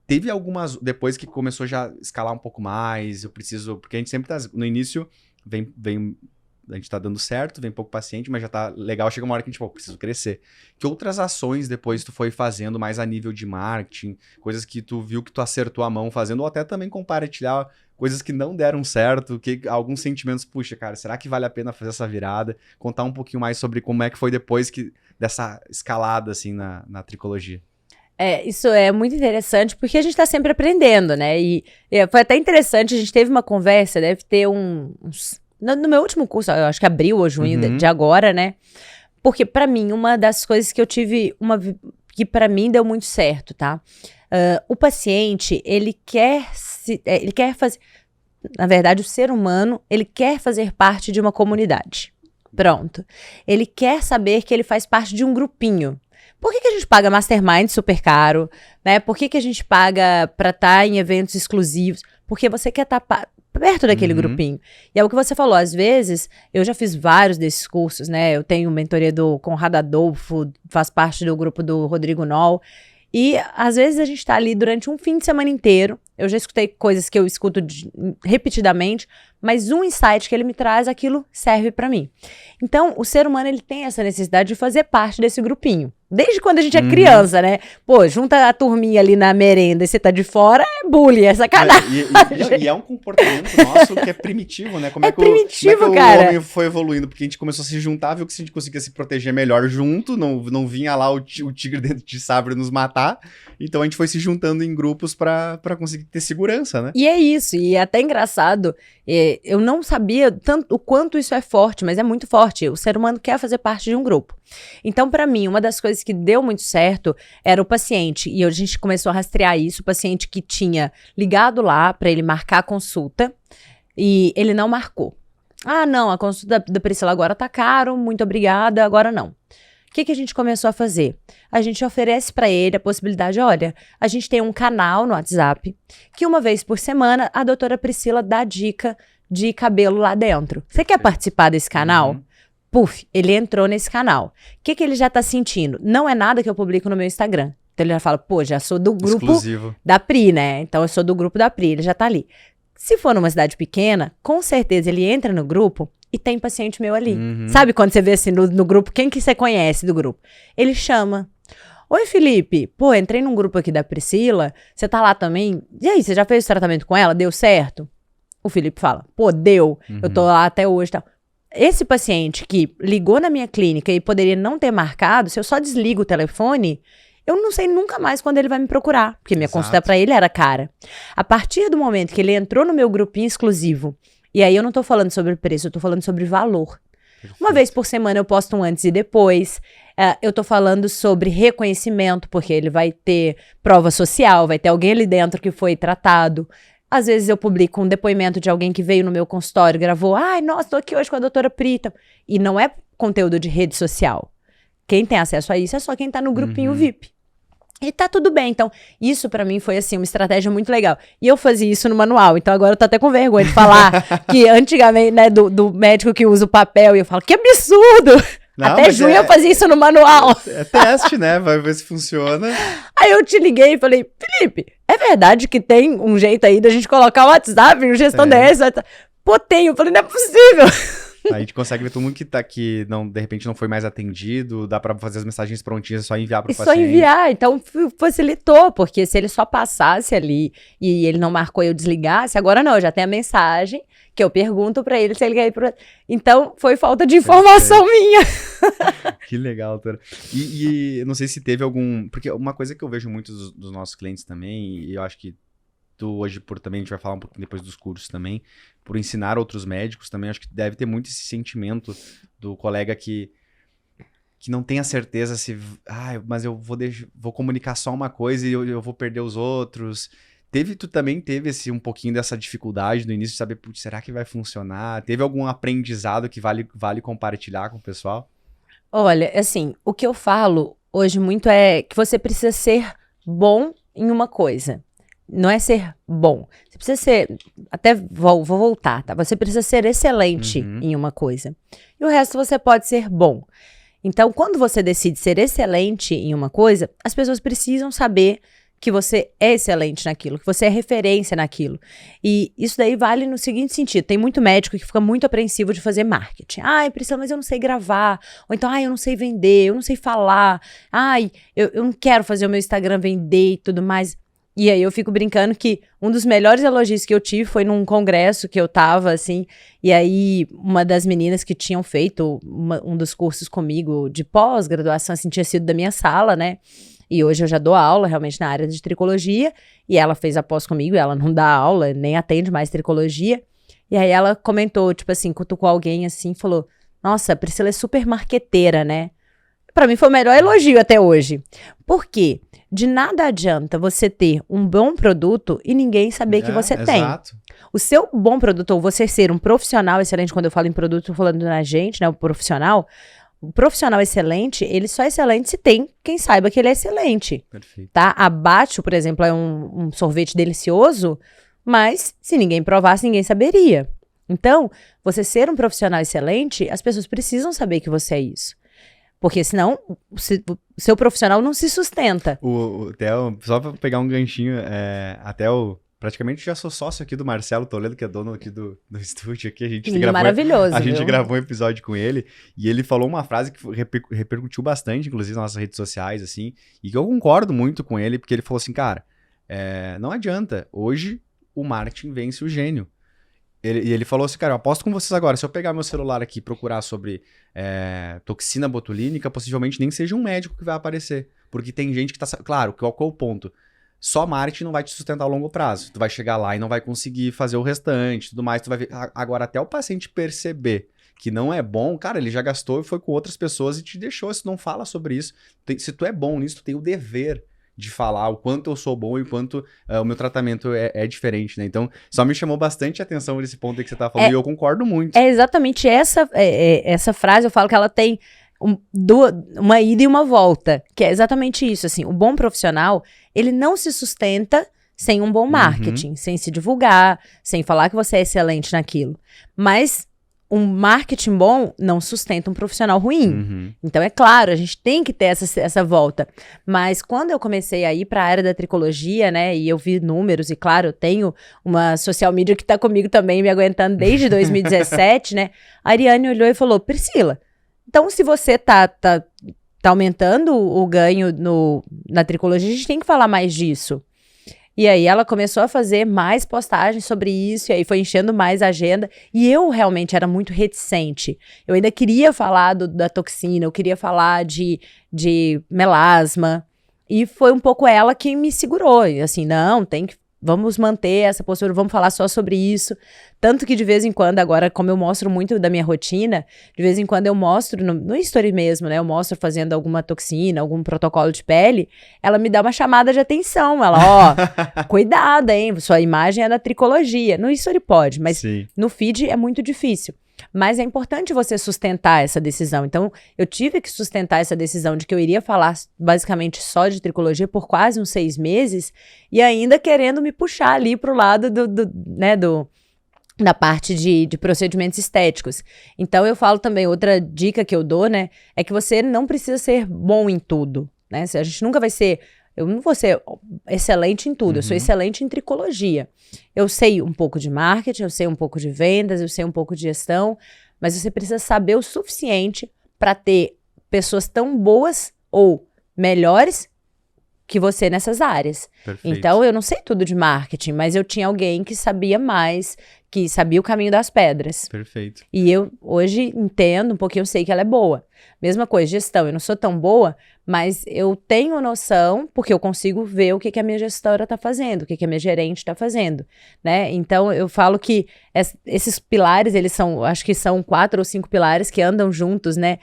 Teve algumas, depois que começou já a escalar um pouco mais, porque a gente sempre tá, no início, a gente tá dando certo, vem pouco paciente, mas já tá legal, chega uma hora que a gente, preciso crescer. Que outras ações depois tu foi fazendo mais a nível de marketing, coisas que tu viu que tu acertou a mão fazendo, ou até também compartilhar coisas que não deram certo, alguns sentimentos, puxa, cara, será que vale a pena fazer essa virada? Contar um pouquinho mais sobre como é que foi depois dessa escalada, assim, na tricologia. Isso é muito interessante, porque a gente tá sempre aprendendo, né? E foi até interessante, a gente teve uma conversa, deve ter uns... No meu último curso, eu acho que abril ou junho de agora, né? Porque pra mim, uma das coisas que eu tive, que pra mim deu muito certo, tá? O paciente, ele quer fazer... Na verdade, o ser humano, ele quer fazer parte de uma comunidade. Pronto. Ele quer saber que ele faz parte de um grupinho. Por que a gente paga mastermind super caro, né? Por que a gente paga pra estar em eventos exclusivos? Porque você quer estar perto daquele grupinho. E é o que você falou, às vezes, eu já fiz vários desses cursos, né? Eu tenho mentoria do Conrado Adolfo, faz parte do grupo do Rodrigo Noll. E, às vezes, a gente tá ali durante um fim de semana inteiro. Eu já escutei coisas que eu escuto repetidamente, mas um insight que ele me traz, aquilo serve pra mim. Então, o ser humano, ele tem essa necessidade de fazer parte desse grupinho. Desde quando a gente é criança, né? Pô, junta a turminha ali na merenda e você tá de fora, é bullying, é sacanagem. E é um comportamento nosso que é primitivo, né? Como é que primitivo, o cara. homem foi evoluindo? Porque a gente começou a se juntar, viu que se a gente conseguia se proteger melhor junto, não vinha lá o tigre dentro de sabre nos matar. Então a gente foi se juntando em grupos pra conseguir ter segurança, né? E é isso, e é até engraçado, eu não sabia tanto o quanto isso é forte, mas é muito forte. O ser humano quer fazer parte de um grupo. Então, pra mim, uma das coisas que deu muito certo era o paciente, e a gente começou a rastrear isso, o paciente que tinha ligado lá pra ele marcar a consulta, e ele não marcou. Não, a consulta da Priscila agora tá caro, muito obrigada, agora não. O que a gente começou a fazer? A gente oferece para ele a possibilidade, olha, a gente tem um canal no WhatsApp que uma vez por semana a doutora Priscila dá dica de cabelo lá dentro. Você quer participar desse canal? Puf, ele entrou nesse canal. O que ele já tá sentindo? Não é nada que eu publico no meu Instagram. Então ele já fala, já sou do grupo exclusivo da Pri, né? Então eu sou do grupo da Pri, ele já tá ali. Se for numa cidade pequena, com certeza ele entra no grupo e tem paciente meu ali. Sabe quando você vê assim no grupo, quem que você conhece do grupo? Ele chama. Oi, Felipe. Entrei num grupo aqui da Priscila, você tá lá também? E aí, você já fez o tratamento com ela? Deu certo? O Felipe fala, deu. Eu tô lá até hoje e tal. Esse paciente que ligou na minha clínica e poderia não ter marcado, se eu só desligo o telefone, eu não sei nunca mais quando ele vai me procurar, porque minha consulta pra ele era cara. A partir do momento que ele entrou no meu grupinho exclusivo, e aí eu não tô falando sobre preço, eu tô falando sobre valor. Uma vez por semana eu posto um antes e depois. Eu tô falando sobre reconhecimento, porque ele vai ter prova social, vai ter alguém ali dentro que foi tratado. Às vezes eu publico um depoimento de alguém que veio no meu consultório, gravou, nossa, tô aqui hoje com a doutora Prita. E não é conteúdo de rede social. Quem tem acesso a isso é só quem tá no grupinho VIP. E tá tudo bem. Então, isso pra mim foi, assim, uma estratégia muito legal. E eu fazia isso no manual. Então, agora eu tô até com vergonha de falar que antigamente, né, do médico que usa o papel, e eu falo, que absurdo! Não, Até junho eu fazia isso no manual. É teste, né? Vai ver se funciona. Aí eu te liguei e falei, Felipe, é verdade que tem um jeito aí da gente colocar o WhatsApp no Gestão DS? Pô, tem. Eu falei, não é possível. Aí a gente consegue ver todo mundo que não, de repente não foi mais atendido, dá pra fazer as mensagens prontinhas, é só enviar pro paciente. Só enviar, então facilitou, porque se ele só passasse ali e ele não marcou e eu desligasse, agora não, já tem a mensagem que eu pergunto pra ele se ele quer ir pro... Então, foi falta de informação minha. Que legal, doutora. E não sei se teve algum... Porque uma coisa que eu vejo muito dos nossos clientes também, e eu acho que tu hoje, também, a gente vai falar um pouquinho depois dos cursos também, por ensinar outros médicos também, acho que deve ter muito esse sentimento do colega que não tem a certeza se... mas eu vou comunicar só uma coisa e eu vou perder os outros. Tu também teve um pouquinho dessa dificuldade no início de saber, putz, será que vai funcionar? Teve algum aprendizado que vale compartilhar com o pessoal? Olha, assim, o que eu falo hoje muito é que você precisa ser bom em uma coisa. Não é ser bom. Você precisa ser... Até vou voltar, tá? Você precisa ser excelente em uma coisa. E o resto você pode ser bom. Então, quando você decide ser excelente em uma coisa, as pessoas precisam saber que você é excelente naquilo, que você é referência naquilo. E isso daí vale no seguinte sentido. Tem muito médico que fica muito apreensivo de fazer marketing. Priscila, mas eu não sei gravar. Ou então, eu não sei vender, eu não sei falar. Eu não quero fazer o meu Instagram vender e tudo mais. E aí eu fico brincando que um dos melhores elogios que eu tive foi num congresso que eu tava, assim, e aí uma das meninas que tinham feito um dos cursos comigo de pós-graduação, assim, tinha sido da minha sala, né? E hoje eu já dou aula realmente na área de tricologia, e ela fez a pós comigo, ela não dá aula, nem atende mais tricologia. E aí ela comentou, tipo assim, cutucou alguém assim, falou, nossa, a Priscila é super marqueteira, né? Pra mim foi o melhor elogio até hoje. Por quê? De nada adianta você ter um bom produto e ninguém saber que você tem. Exato. O seu bom produto, ou você ser um profissional excelente, quando eu falo em produto, eu tô falando na gente, né, o profissional excelente, ele só é excelente se tem quem saiba que ele é excelente. Perfeito. Tá? A Batio, por exemplo, é um sorvete delicioso, mas se ninguém provasse, ninguém saberia. Então, você ser um profissional excelente, as pessoas precisam saber que você é isso. Porque senão, o seu profissional não se sustenta. Só para pegar um ganchinho, praticamente já sou sócio aqui do Marcelo Toledo, que é dono aqui do estúdio. Aqui. Maravilhoso, A gente gravou um episódio com ele e ele falou uma frase que repercutiu bastante, inclusive nas nossas redes sociais, assim, e que eu concordo muito com ele, porque ele falou assim, cara, não adianta, hoje o marketing vence o gênio. E ele falou assim, cara, eu aposto com vocês agora, se eu pegar meu celular aqui e procurar sobre toxina botulínica, possivelmente nem seja um médico que vai aparecer. Porque tem gente que tá... Claro, qual é o ponto? Só marketing não vai te sustentar a longo prazo. Tu vai chegar lá e não vai conseguir fazer o restante, tudo mais. Tu vai ver... Agora, até o paciente perceber que não é bom, cara, ele já gastou e foi com outras pessoas e te deixou. Se tu não fala sobre isso, se tu é bom nisso, tu tem o dever de falar o quanto eu sou bom e o quanto o meu tratamento é diferente, né? Então, só me chamou bastante a atenção esse ponto aí que você tá falando e eu concordo muito. É exatamente essa frase, eu falo que ela tem uma ida e uma volta, que é exatamente isso, assim, o bom profissional, ele não se sustenta sem um bom marketing, sem se divulgar, sem falar que você é excelente naquilo, mas um marketing bom não sustenta um profissional ruim. Então, é claro, a gente tem que ter essa volta. Mas quando eu comecei a ir para a área da tricologia, né, e eu vi números, e claro, eu tenho uma social media que tá comigo também, me aguentando desde 2017, né, a Ariane olhou e falou, Priscila, então se você tá aumentando o ganho na tricologia, a gente tem que falar mais disso. E aí ela começou a fazer mais postagens sobre isso, e aí foi enchendo mais a agenda, e eu realmente era muito reticente. Eu ainda queria falar da toxina, eu queria falar de melasma, e foi um pouco ela que me segurou, e assim, não, vamos manter essa postura, vamos falar só sobre isso. Tanto que de vez em quando, agora, como eu mostro muito da minha rotina, de vez em quando eu mostro, no story mesmo, né? Eu mostro fazendo alguma toxina, algum protocolo de pele, ela me dá uma chamada de atenção. Ela, cuidado, hein? Sua imagem é da tricologia. No story pode, mas sim, no feed é muito difícil. Mas é importante você sustentar essa decisão. Então, eu tive que sustentar essa decisão de que eu iria falar basicamente só de tricologia por quase uns 6 meses e ainda querendo me puxar ali pro lado na parte de procedimentos estéticos. Então, eu falo também, outra dica que eu dou, né, é que você não precisa ser bom em tudo, né? A gente nunca vai ser... Eu não vou ser excelente em tudo, eu sou excelente em tricologia. Eu sei um pouco de marketing, eu sei um pouco de vendas, eu sei um pouco de gestão, mas você precisa saber o suficiente para ter pessoas tão boas ou melhores que você nessas áreas. Perfeito. Então, eu não sei tudo de marketing, mas eu tinha alguém que sabia mais, que sabia o caminho das pedras. Perfeito. E eu hoje entendo um pouquinho, eu sei que ela é boa. Mesma coisa, gestão, eu não sou tão boa, mas eu tenho noção, porque eu consigo ver o que a minha gestora está fazendo, o que a minha gerente está fazendo, né? Então, eu falo que esses pilares, eles são, acho que são 4 ou 5 pilares que andam juntos, né?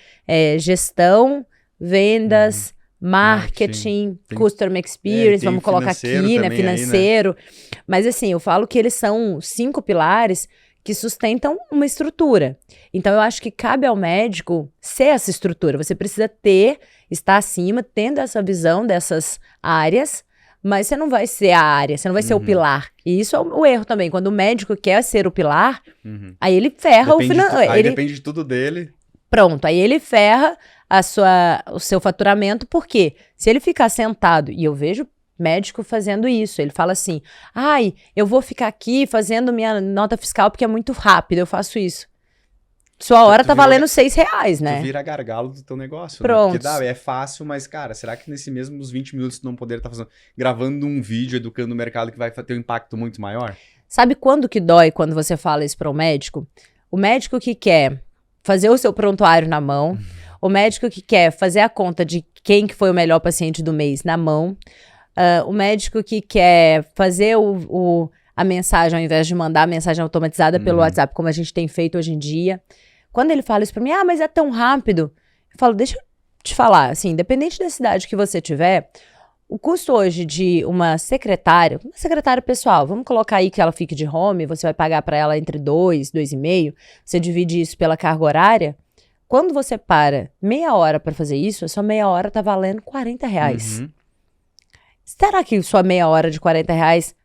Gestão, vendas, marketing, customer experience, vamos colocar aqui, né? Financeiro. Aí, né? Mas assim, eu falo que eles são 5 pilares que sustentam uma estrutura. Então, eu acho que cabe ao médico ser essa estrutura. Você precisa estar acima, tendo essa visão dessas áreas, mas você não vai ser a área, você não vai ser o pilar. E isso é o erro também. Quando o médico quer ser o pilar, aí ele ferra Aí depende de tudo dele. Pronto, aí ele ferra o seu faturamento, porque se ele ficar sentado, e eu vejo médico fazendo isso, ele fala assim, eu vou ficar aqui fazendo minha nota fiscal porque é muito rápido, eu faço isso. Sua hora tá valendo R$6, né? Tu vira gargalo do teu negócio, Pronto. Né? Porque é fácil, mas, cara, será que nesses mesmos 20 minutos tu não poderia estar gravando um vídeo, educando o mercado que vai ter um impacto muito maior? Sabe quando que dói quando você fala isso para o médico? O médico que quer fazer o seu prontuário na mão, o médico que quer fazer a conta de quem que foi o melhor paciente do mês na mão, o médico que quer fazer a mensagem, ao invés de mandar a mensagem automatizada pelo WhatsApp, como a gente tem feito hoje em dia. Quando ele fala isso pra mim, mas é tão rápido. Eu falo, deixa eu te falar, assim, independente da cidade que você tiver, o custo hoje de uma secretária pessoal, vamos colocar aí que ela fique de home, você vai pagar para ela entre 2, 2,5, você divide isso pela carga horária. Quando você para meia hora para fazer isso, a sua meia hora tá valendo R$40. Será que sua meia hora de R$40,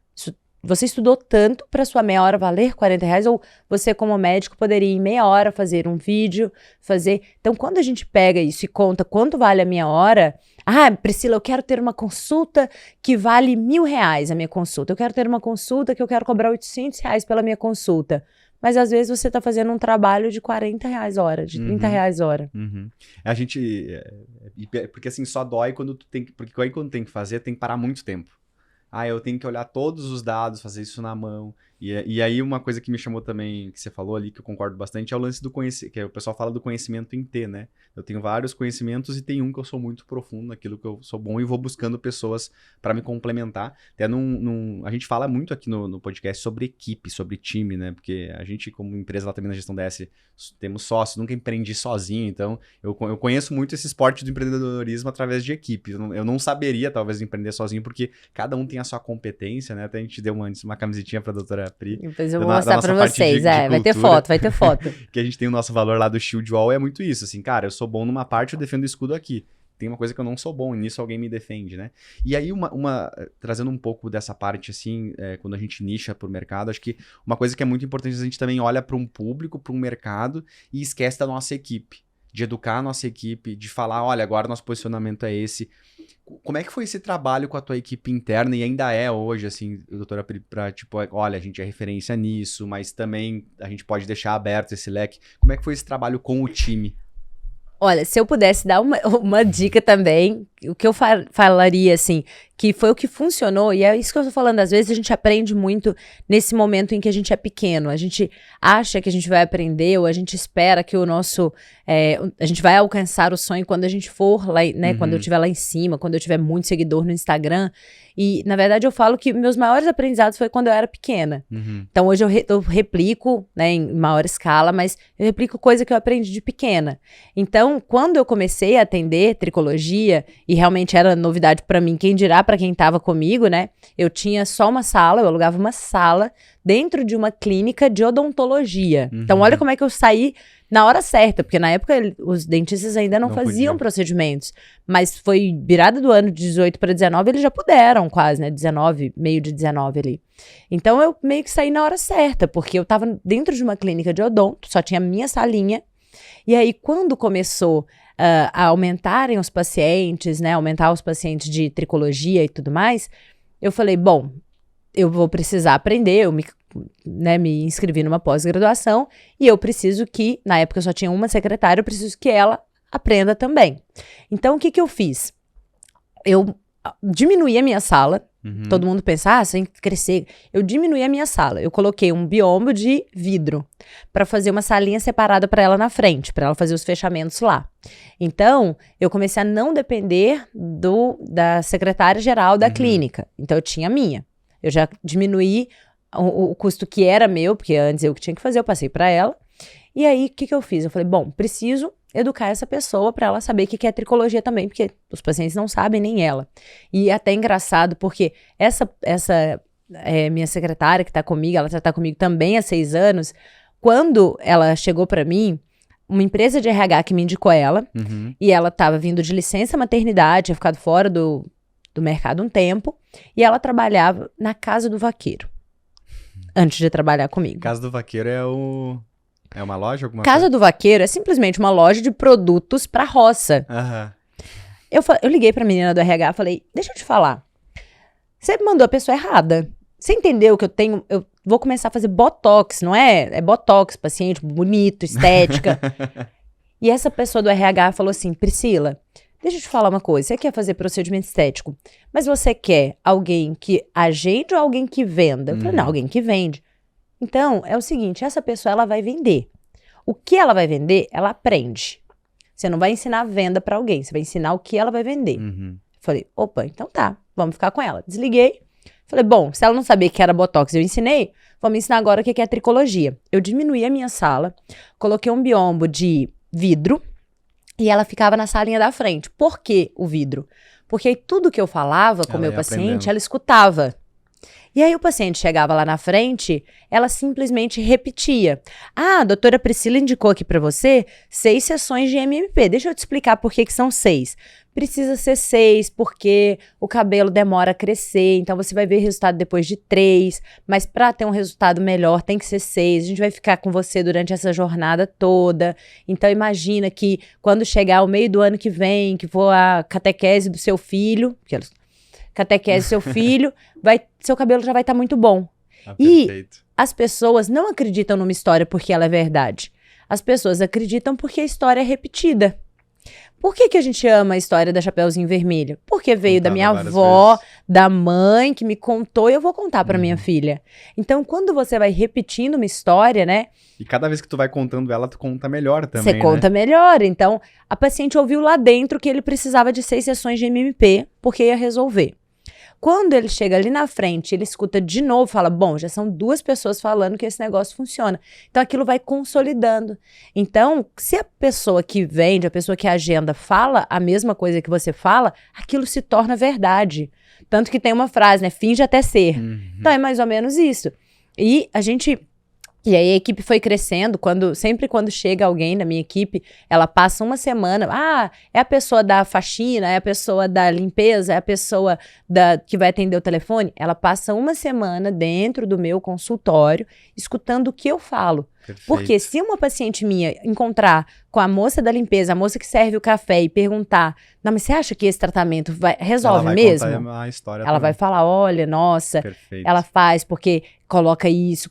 você estudou tanto para sua meia hora valer R$40? Ou você, como médico, poderia em meia hora fazer um vídeo, Então, quando a gente pega isso e conta quanto vale a minha hora... Priscila, eu quero ter uma consulta que vale R$1.000 a minha consulta. Eu quero ter uma consulta que eu quero cobrar R$800 pela minha consulta. Mas, às vezes, você está fazendo um trabalho de R$40 hora, de R$30 hora. A gente... Porque, assim, só dói quando tu tem que... Porque aí, quando tem que fazer, tem que parar muito tempo. Eu tenho que olhar todos os dados, fazer isso na mão. E aí, uma coisa que me chamou também, que você falou ali, que eu concordo bastante, é o lance do conhecimento, que o pessoal fala do conhecimento em T, né? Eu tenho vários conhecimentos e tem um que eu sou muito profundo naquilo que eu sou bom e vou buscando pessoas para me complementar. Até a gente fala muito aqui no podcast sobre equipe, sobre time, né? Porque a gente, como empresa lá também na Gestão DS, temos sócios, nunca empreendi sozinho, então eu conheço muito esse esporte do empreendedorismo através de equipe. Eu não saberia, talvez, empreender sozinho, porque cada um tem a sua competência, né? Até a gente deu uma camisetinha pra doutora Pri. Depois eu vou mostrar pra vocês, vai ter foto. Que a gente tem o nosso valor lá do Shield Wall, é muito isso, assim, cara, eu sou bom numa parte, eu defendo o escudo aqui. Tem uma coisa que eu não sou bom, e nisso alguém me defende, né? E aí, trazendo um pouco dessa parte, assim, quando a gente nicha pro mercado, acho que uma coisa que é muito importante, a gente também olha para um público, para um mercado, e esquece da nossa equipe, de educar a nossa equipe, de falar, olha, agora nosso posicionamento é esse. Como é que foi esse trabalho com a tua equipe interna, e ainda é hoje, assim, doutora, pra tipo, olha, a gente é referência nisso, mas também a gente pode deixar aberto esse leque. Como é que foi esse trabalho com o time? Olha, se eu pudesse dar uma dica também, o que eu falaria, assim, que foi o que funcionou, e é isso que eu tô falando, às vezes a gente aprende muito nesse momento em que a gente é pequeno, a gente acha que a gente vai aprender, ou a gente espera que a gente vai alcançar o sonho quando a gente for lá, né, quando eu estiver lá em cima, quando eu tiver muito seguidor no Instagram, e na verdade eu falo que meus maiores aprendizados foi quando eu era pequena. Então hoje eu replico, né, em maior escala, mas eu replico coisa que eu aprendi de pequena. Então, quando eu comecei a atender tricologia, e realmente era novidade para mim, quem dirá explicar para quem estava comigo, né? Eu tinha só uma sala, eu alugava uma sala dentro de uma clínica de odontologia. Então, olha como é que eu saí na hora certa, porque na época os dentistas ainda não faziam procedimentos. Mas foi virada do ano de 18 para 19, eles já puderam quase, né? 19, meio de 19 ali. Então, eu meio que saí na hora certa, porque eu tava dentro de uma clínica de odonto, só tinha a minha salinha. E aí, quando começou a aumentarem os pacientes, né, aumentar os pacientes de tricologia e tudo mais, eu falei, bom, eu vou precisar aprender, eu me inscrevi numa pós-graduação e eu preciso que, na época eu só tinha uma secretária, eu preciso que ela aprenda também. Então, o que eu fiz? Eu diminuí a minha sala. Todo mundo pensa, você tem que crescer. Eu diminuí a minha sala. Eu coloquei um biombo de vidro para fazer uma salinha separada para ela na frente, para ela fazer os fechamentos lá. Então, eu comecei a não depender da secretária-geral da clínica. Então, eu tinha a minha. Eu já diminuí o custo que era meu, porque antes eu que tinha que fazer, eu passei para ela. E aí, o que eu fiz? Eu falei, bom, preciso educar essa pessoa para ela saber o que é tricologia também, porque os pacientes não sabem, nem ela. E é até engraçado, porque essa minha secretária que tá comigo, ela tá comigo também há 6 anos, quando ela chegou para mim, uma empresa de RH que me indicou ela, e ela tava vindo de licença maternidade, tinha ficado fora do mercado um tempo, e ela trabalhava na Casa do Vaqueiro, antes de trabalhar comigo. Casa do Vaqueiro é uma loja? Casa do Vaqueiro é simplesmente uma loja de produtos pra roça. Eu liguei pra menina do RH e falei, deixa eu te falar, você mandou a pessoa errada. Você entendeu que eu vou começar a fazer botox, não é? É botox, paciente bonito, estética. E essa pessoa do RH falou assim, Priscila, deixa eu te falar uma coisa, você quer fazer procedimento estético, mas você quer alguém que agende ou alguém que venda? Eu falei, não, alguém que vende. Então, é o seguinte, essa pessoa, ela vai vender. O que ela vai vender, ela aprende. Você não vai ensinar a venda pra alguém, você vai ensinar o que ela vai vender. Falei, opa, então tá, vamos ficar com ela. Desliguei. Falei, bom, se ela não sabia que era botox, eu ensinei, vamos ensinar agora o que é tricologia. Eu diminuí a minha sala, coloquei um biombo de vidro e ela ficava na salinha da frente. Por que o vidro? Porque aí tudo que eu falava com o meu paciente, ela escutava. E aí o paciente chegava lá na frente, ela simplesmente repetia. Ah, a doutora Priscila indicou aqui pra você 6 sessões de MMP. Deixa eu te explicar por que são 6. Precisa ser 6 porque o cabelo demora a crescer, então você vai ver resultado depois de 3, mas para ter um resultado melhor tem que ser 6. A gente vai ficar com você durante essa jornada toda. Então imagina que quando chegar o meio do ano que vem, que for a catequese do seu filho, catequese do seu filho, seu cabelo já vai estar muito bom. E as pessoas não acreditam numa história porque ela é verdade. As pessoas acreditam porque a história é repetida. Por que a gente ama a história da Chapeuzinho Vermelho? Porque veio da minha avó, da mãe que me contou e eu vou contar pra minha filha. Então, quando você vai repetindo uma história, né? E cada vez que tu vai contando ela, tu conta melhor também, Você conta melhor. Então, a paciente ouviu lá dentro que ele precisava de 6 sessões de MMP porque ia resolver. Quando ele chega ali na frente, ele escuta de novo, fala, bom, já são 2 pessoas falando que esse negócio funciona. Então, aquilo vai consolidando. Então, se a pessoa que vende, a pessoa que agenda fala a mesma coisa que você fala, aquilo se torna verdade. Tanto que tem uma frase, né, finge até ser. Então, é mais ou menos isso. E aí a equipe foi crescendo, sempre quando chega alguém na minha equipe, ela passa uma semana, é a pessoa da faxina, é a pessoa da limpeza, é a pessoa que vai atender o telefone, ela passa uma semana dentro do meu consultório, escutando o que eu falo. Perfeito. Porque se uma paciente minha encontrar com a moça da limpeza, a moça que serve o café e perguntar, não, mas você acha que esse tratamento resolve mesmo? Ela vai contar a história ela vai falar, olha, nossa, perfeito. Ela faz porque coloca isso.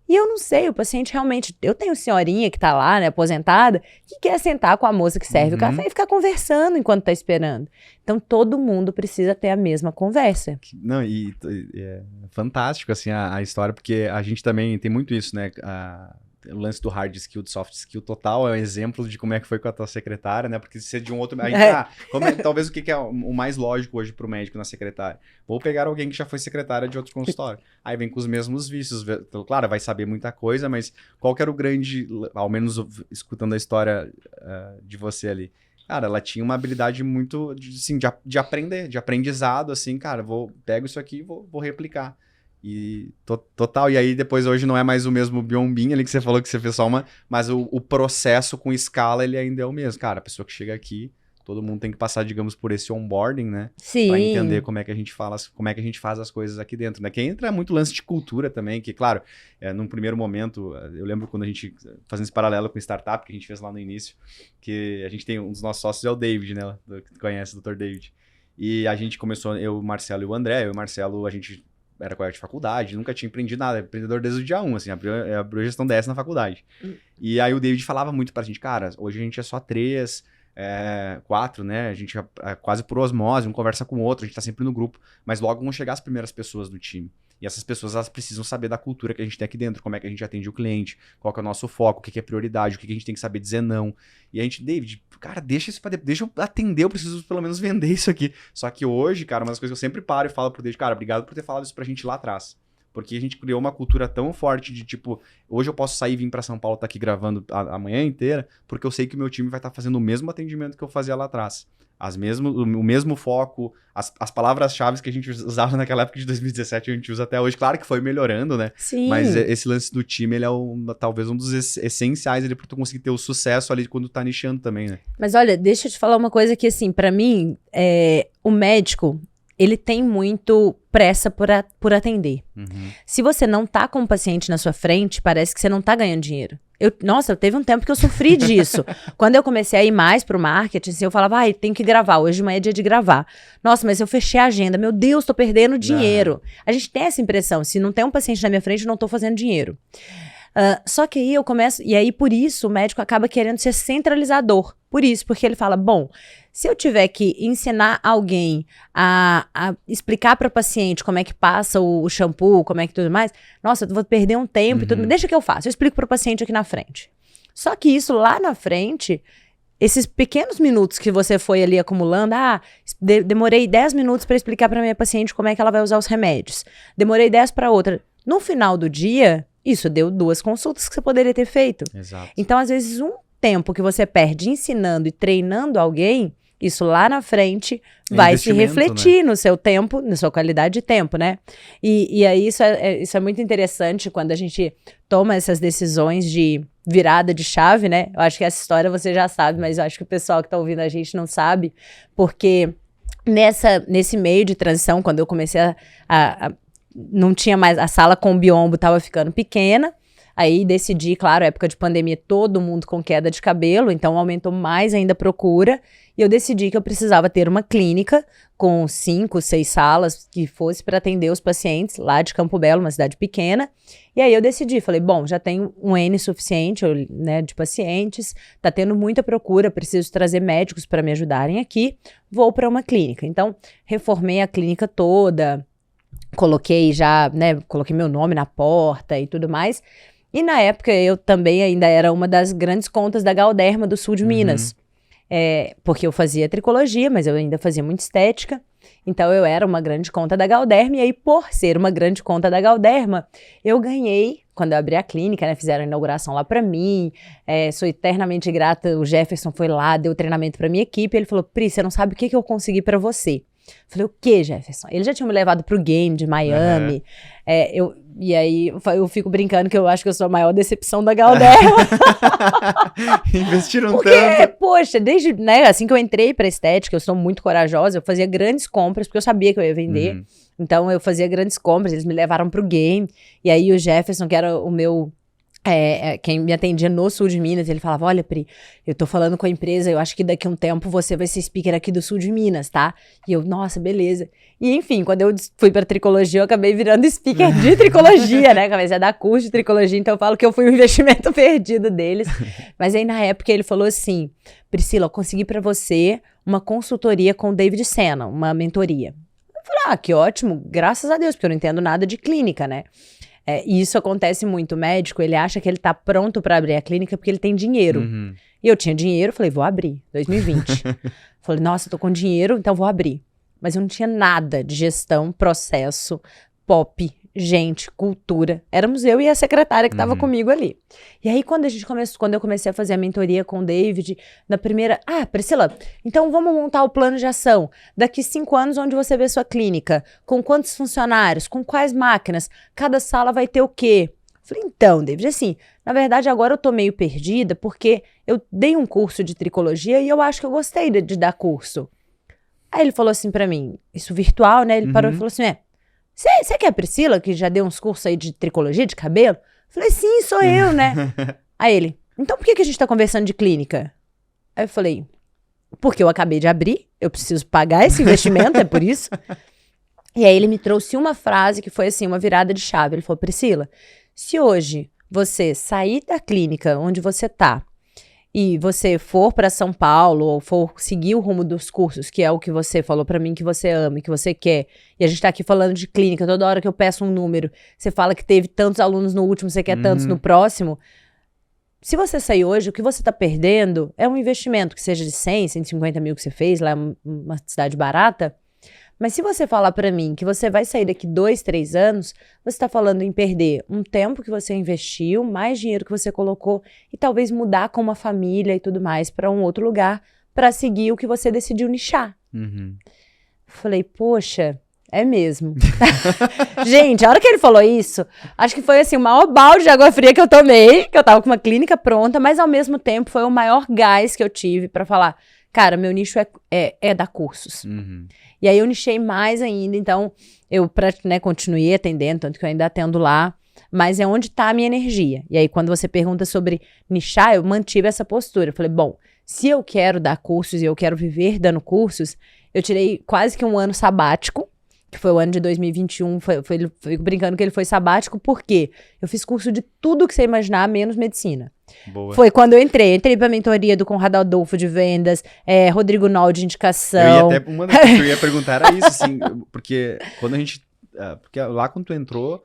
E eu não sei, o paciente realmente... Eu tenho senhorinha que tá lá, né, aposentada, que quer sentar com a moça que serve o café e ficar conversando enquanto tá esperando. Então, todo mundo precisa ter a mesma conversa. Não, e é fantástico, assim, a história, porque a gente também tem muito isso, né? O lance do hard skill, do soft skill total é um exemplo de como é que foi com a tua secretária, né? Porque se é de um outro... Aí, talvez o que é o mais lógico hoje pro médico na secretária? Vou pegar alguém que já foi secretária de outro consultório. Aí vem com os mesmos vícios. Claro, vai saber muita coisa, mas qual que era o grande... Ao menos escutando a história de você ali. cara, ela tinha uma habilidade muito, assim, de aprender, de aprendizado, assim, cara, pego isso aqui e vou replicar. E total, e aí depois hoje não é mais o mesmo Biombim ali que você falou que você fez só uma, mas o processo com escala ele ainda é o mesmo. Cara, a pessoa que chega aqui, todo mundo tem que passar, digamos, por esse onboarding, né? Sim. Pra entender como é que a gente fala, como é que a gente faz as coisas aqui dentro, né? Que entra muito lance de cultura também, que claro, num primeiro momento, eu lembro quando a gente, fazendo esse paralelo com startup que a gente fez lá no início, que a gente tem um dos nossos sócios é o David, né? Que conhece o Dr. David. E a gente começou, eu, o Marcelo e o André, eu e o Marcelo, a gente era colega de faculdade, nunca tinha empreendido nada, empreendedor desde o dia 1, assim, abriu gestão DS na faculdade. E aí o David falava muito pra gente, cara, hoje a gente é só 3, 4, né, a gente é quase por osmose, um conversa com o outro, a gente tá sempre no grupo, mas logo vão chegar as primeiras pessoas do time. E essas pessoas, elas precisam saber da cultura que a gente tem aqui dentro, como é que a gente atende o cliente, qual que é o nosso foco, o que é prioridade, o que a gente tem que saber dizer não. E a gente, David, cara, deixa isso deixa eu atender, eu preciso pelo menos vender isso aqui. Só que hoje, cara, uma das coisas que eu sempre paro e falo pro David, cara, obrigado por ter falado isso pra gente lá atrás. Porque a gente criou uma cultura tão forte de, tipo, hoje eu posso sair e vir pra São Paulo, tá aqui gravando a manhã inteira, porque eu sei que o meu time vai estar fazendo o mesmo atendimento que eu fazia lá atrás. O mesmo foco, as palavras-chave que a gente usava naquela época de 2017, a gente usa até hoje. Claro que foi melhorando, né? Sim. Mas esse lance do time, ele é talvez um dos essenciais ali pra tu conseguir ter o sucesso ali quando tá nichando também, né? Mas olha, deixa eu te falar uma coisa que, assim, pra mim, o médico, ele tem muito pressa por atender. Se você não tá com o paciente na sua frente, parece que você não tá ganhando dinheiro. Nossa, teve um tempo que eu sofri disso. Quando eu comecei a ir mais pro marketing, assim, eu falava, tem que gravar, hoje de manhã é dia de gravar. Nossa, mas eu fechei a agenda, meu Deus, tô perdendo dinheiro. A gente tem essa impressão, se não tem um paciente na minha frente, eu não tô fazendo dinheiro. Só que aí eu começo, e aí por isso o médico acaba querendo ser centralizador. Por isso, porque ele fala, bom, se eu tiver que ensinar alguém a explicar para o paciente como é que passa o shampoo, como é que tudo mais, nossa, eu vou perder um tempo e tudo, deixa que eu faço, eu explico para o paciente aqui na frente. Só que isso lá na frente, esses pequenos minutos que você foi ali acumulando, demorei 10 minutos para explicar para minha paciente como é que ela vai usar os remédios, demorei 10 para outra. No final do dia, isso deu 2 consultas que você poderia ter feito. Exato. Então, às vezes, um tempo que você perde ensinando e treinando alguém, isso lá na frente vai se refletir, né, no seu tempo, na sua qualidade de tempo, né? E aí isso é muito interessante quando a gente toma essas decisões de virada de chave, né? Eu acho que essa história você já sabe, mas eu acho que o pessoal que tá ouvindo a gente não sabe, porque nesse meio de transição, quando eu comecei não tinha mais, a sala com o biombo tava ficando pequena. Aí decidi, claro, época de pandemia, todo mundo com queda de cabelo, então aumentou mais ainda a procura. E eu decidi que eu precisava ter uma clínica com 5, 6 salas que fosse para atender os pacientes lá de Campo Belo, uma cidade pequena. E aí eu decidi, falei, bom, já tenho um N suficiente, né, de pacientes, tá tendo muita procura, preciso trazer médicos para me ajudarem aqui, vou para uma clínica. Então, reformei a clínica toda, coloquei meu nome na porta e tudo mais. E na época eu também ainda era uma das grandes contas da Galderma do sul de Minas. Porque eu fazia tricologia, mas eu ainda fazia muita estética. Então eu era uma grande conta da Galderma. E aí, por ser uma grande conta da Galderma, eu ganhei, quando eu abri a clínica, né, fizeram a inauguração lá pra mim. Sou eternamente grata, o Jefferson foi lá, deu treinamento pra minha equipe. Ele falou, Pri, você não sabe o que eu consegui pra você. Falei, o que, Jefferson? Ele já tinha me levado pro game de Miami. E aí eu fico brincando que eu acho que eu sou a maior decepção da Galderma. Investiram porque, tanto. Poxa, desde, né, assim que eu entrei pra estética, eu sou muito corajosa, eu fazia grandes compras, porque eu sabia que eu ia vender. Então eu fazia grandes compras, eles me levaram pro game. E aí o Jefferson, que era o meu... quem me atendia no sul de Minas, ele falava, olha, Pri, eu tô falando com a empresa, eu acho que daqui a um tempo você vai ser speaker aqui do sul de Minas, tá? E eu, nossa, beleza. E enfim, quando eu fui pra tricologia, eu acabei virando speaker de tricologia, né? Comecei a dar curso de tricologia, então eu falo que eu fui um investimento perdido deles. Mas aí na época ele falou assim, Priscila, eu consegui pra você uma consultoria com o David Senna, uma mentoria. Eu falei, que ótimo, graças a Deus, porque eu não entendo nada de clínica, né? E isso acontece muito. O médico, ele acha que ele tá pronto pra abrir a clínica porque ele tem dinheiro. E eu tinha dinheiro, falei, vou abrir, 2020. Falei, nossa, eu tô com dinheiro, então vou abrir. Mas eu não tinha nada de gestão, processo, POP, gente, cultura. Éramos eu e a secretária que estava comigo ali. E aí, quando eu comecei a fazer a mentoria com o David, na primeira... Priscila, então vamos montar o plano de ação. Daqui 5 anos, onde você vê sua clínica? Com quantos funcionários? Com quais máquinas? Cada sala vai ter o quê? Falei, então, David, assim, na verdade agora eu tô meio perdida porque eu dei um curso de tricologia e eu acho que eu gostei de dar curso. Aí ele falou assim pra mim, isso virtual, né? Ele parou e falou assim, você que é a Priscila, que já deu uns cursos aí de tricologia, de cabelo? Falei, sim, sou eu, né? Aí ele, então por que a gente tá conversando de clínica? Aí eu falei, porque eu acabei de abrir, eu preciso pagar esse investimento, é por isso. E aí ele me trouxe uma frase que foi assim, uma virada de chave. Ele falou, Priscila, se hoje você sair da clínica onde você tá e você for para São Paulo ou for seguir o rumo dos cursos, que é o que você falou para mim que você ama e que você quer, e a gente tá aqui falando de clínica, toda hora que eu peço um número, você fala que teve tantos alunos no último, você quer tantos no próximo. Se você sair hoje, o que você tá perdendo é um investimento, que seja de 100, 150 mil que você fez, lá é uma cidade barata. Mas se você falar pra mim que você vai sair daqui 2, 3 anos, você tá falando em perder um tempo que você investiu, mais dinheiro que você colocou e talvez mudar com uma família e tudo mais pra um outro lugar pra seguir o que você decidiu nichar. Falei, poxa, é mesmo. Gente, a hora que ele falou isso, acho que foi assim o maior balde de água fria que eu tomei, que eu tava com uma clínica pronta, mas ao mesmo tempo foi o maior gás que eu tive pra falar, cara, meu nicho é dar cursos. E aí eu nichei mais ainda, então eu continuei atendendo, tanto que eu ainda atendo lá, mas é onde tá a minha energia. E aí quando você pergunta sobre nichar, eu mantive essa postura. Eu falei, bom, se eu quero dar cursos e eu quero viver dando cursos, eu tirei quase que um ano sabático, que foi o ano de 2021, fico brincando que ele foi sabático, porque eu fiz curso de tudo que você imaginar, menos medicina. Boa. Foi quando eu entrei pra mentoria do Conrado Adolfo de vendas, Rodrigo Nol de indicação. Uma das coisas que eu ia perguntar era isso, assim, porque quando a gente, porque lá quando tu entrou,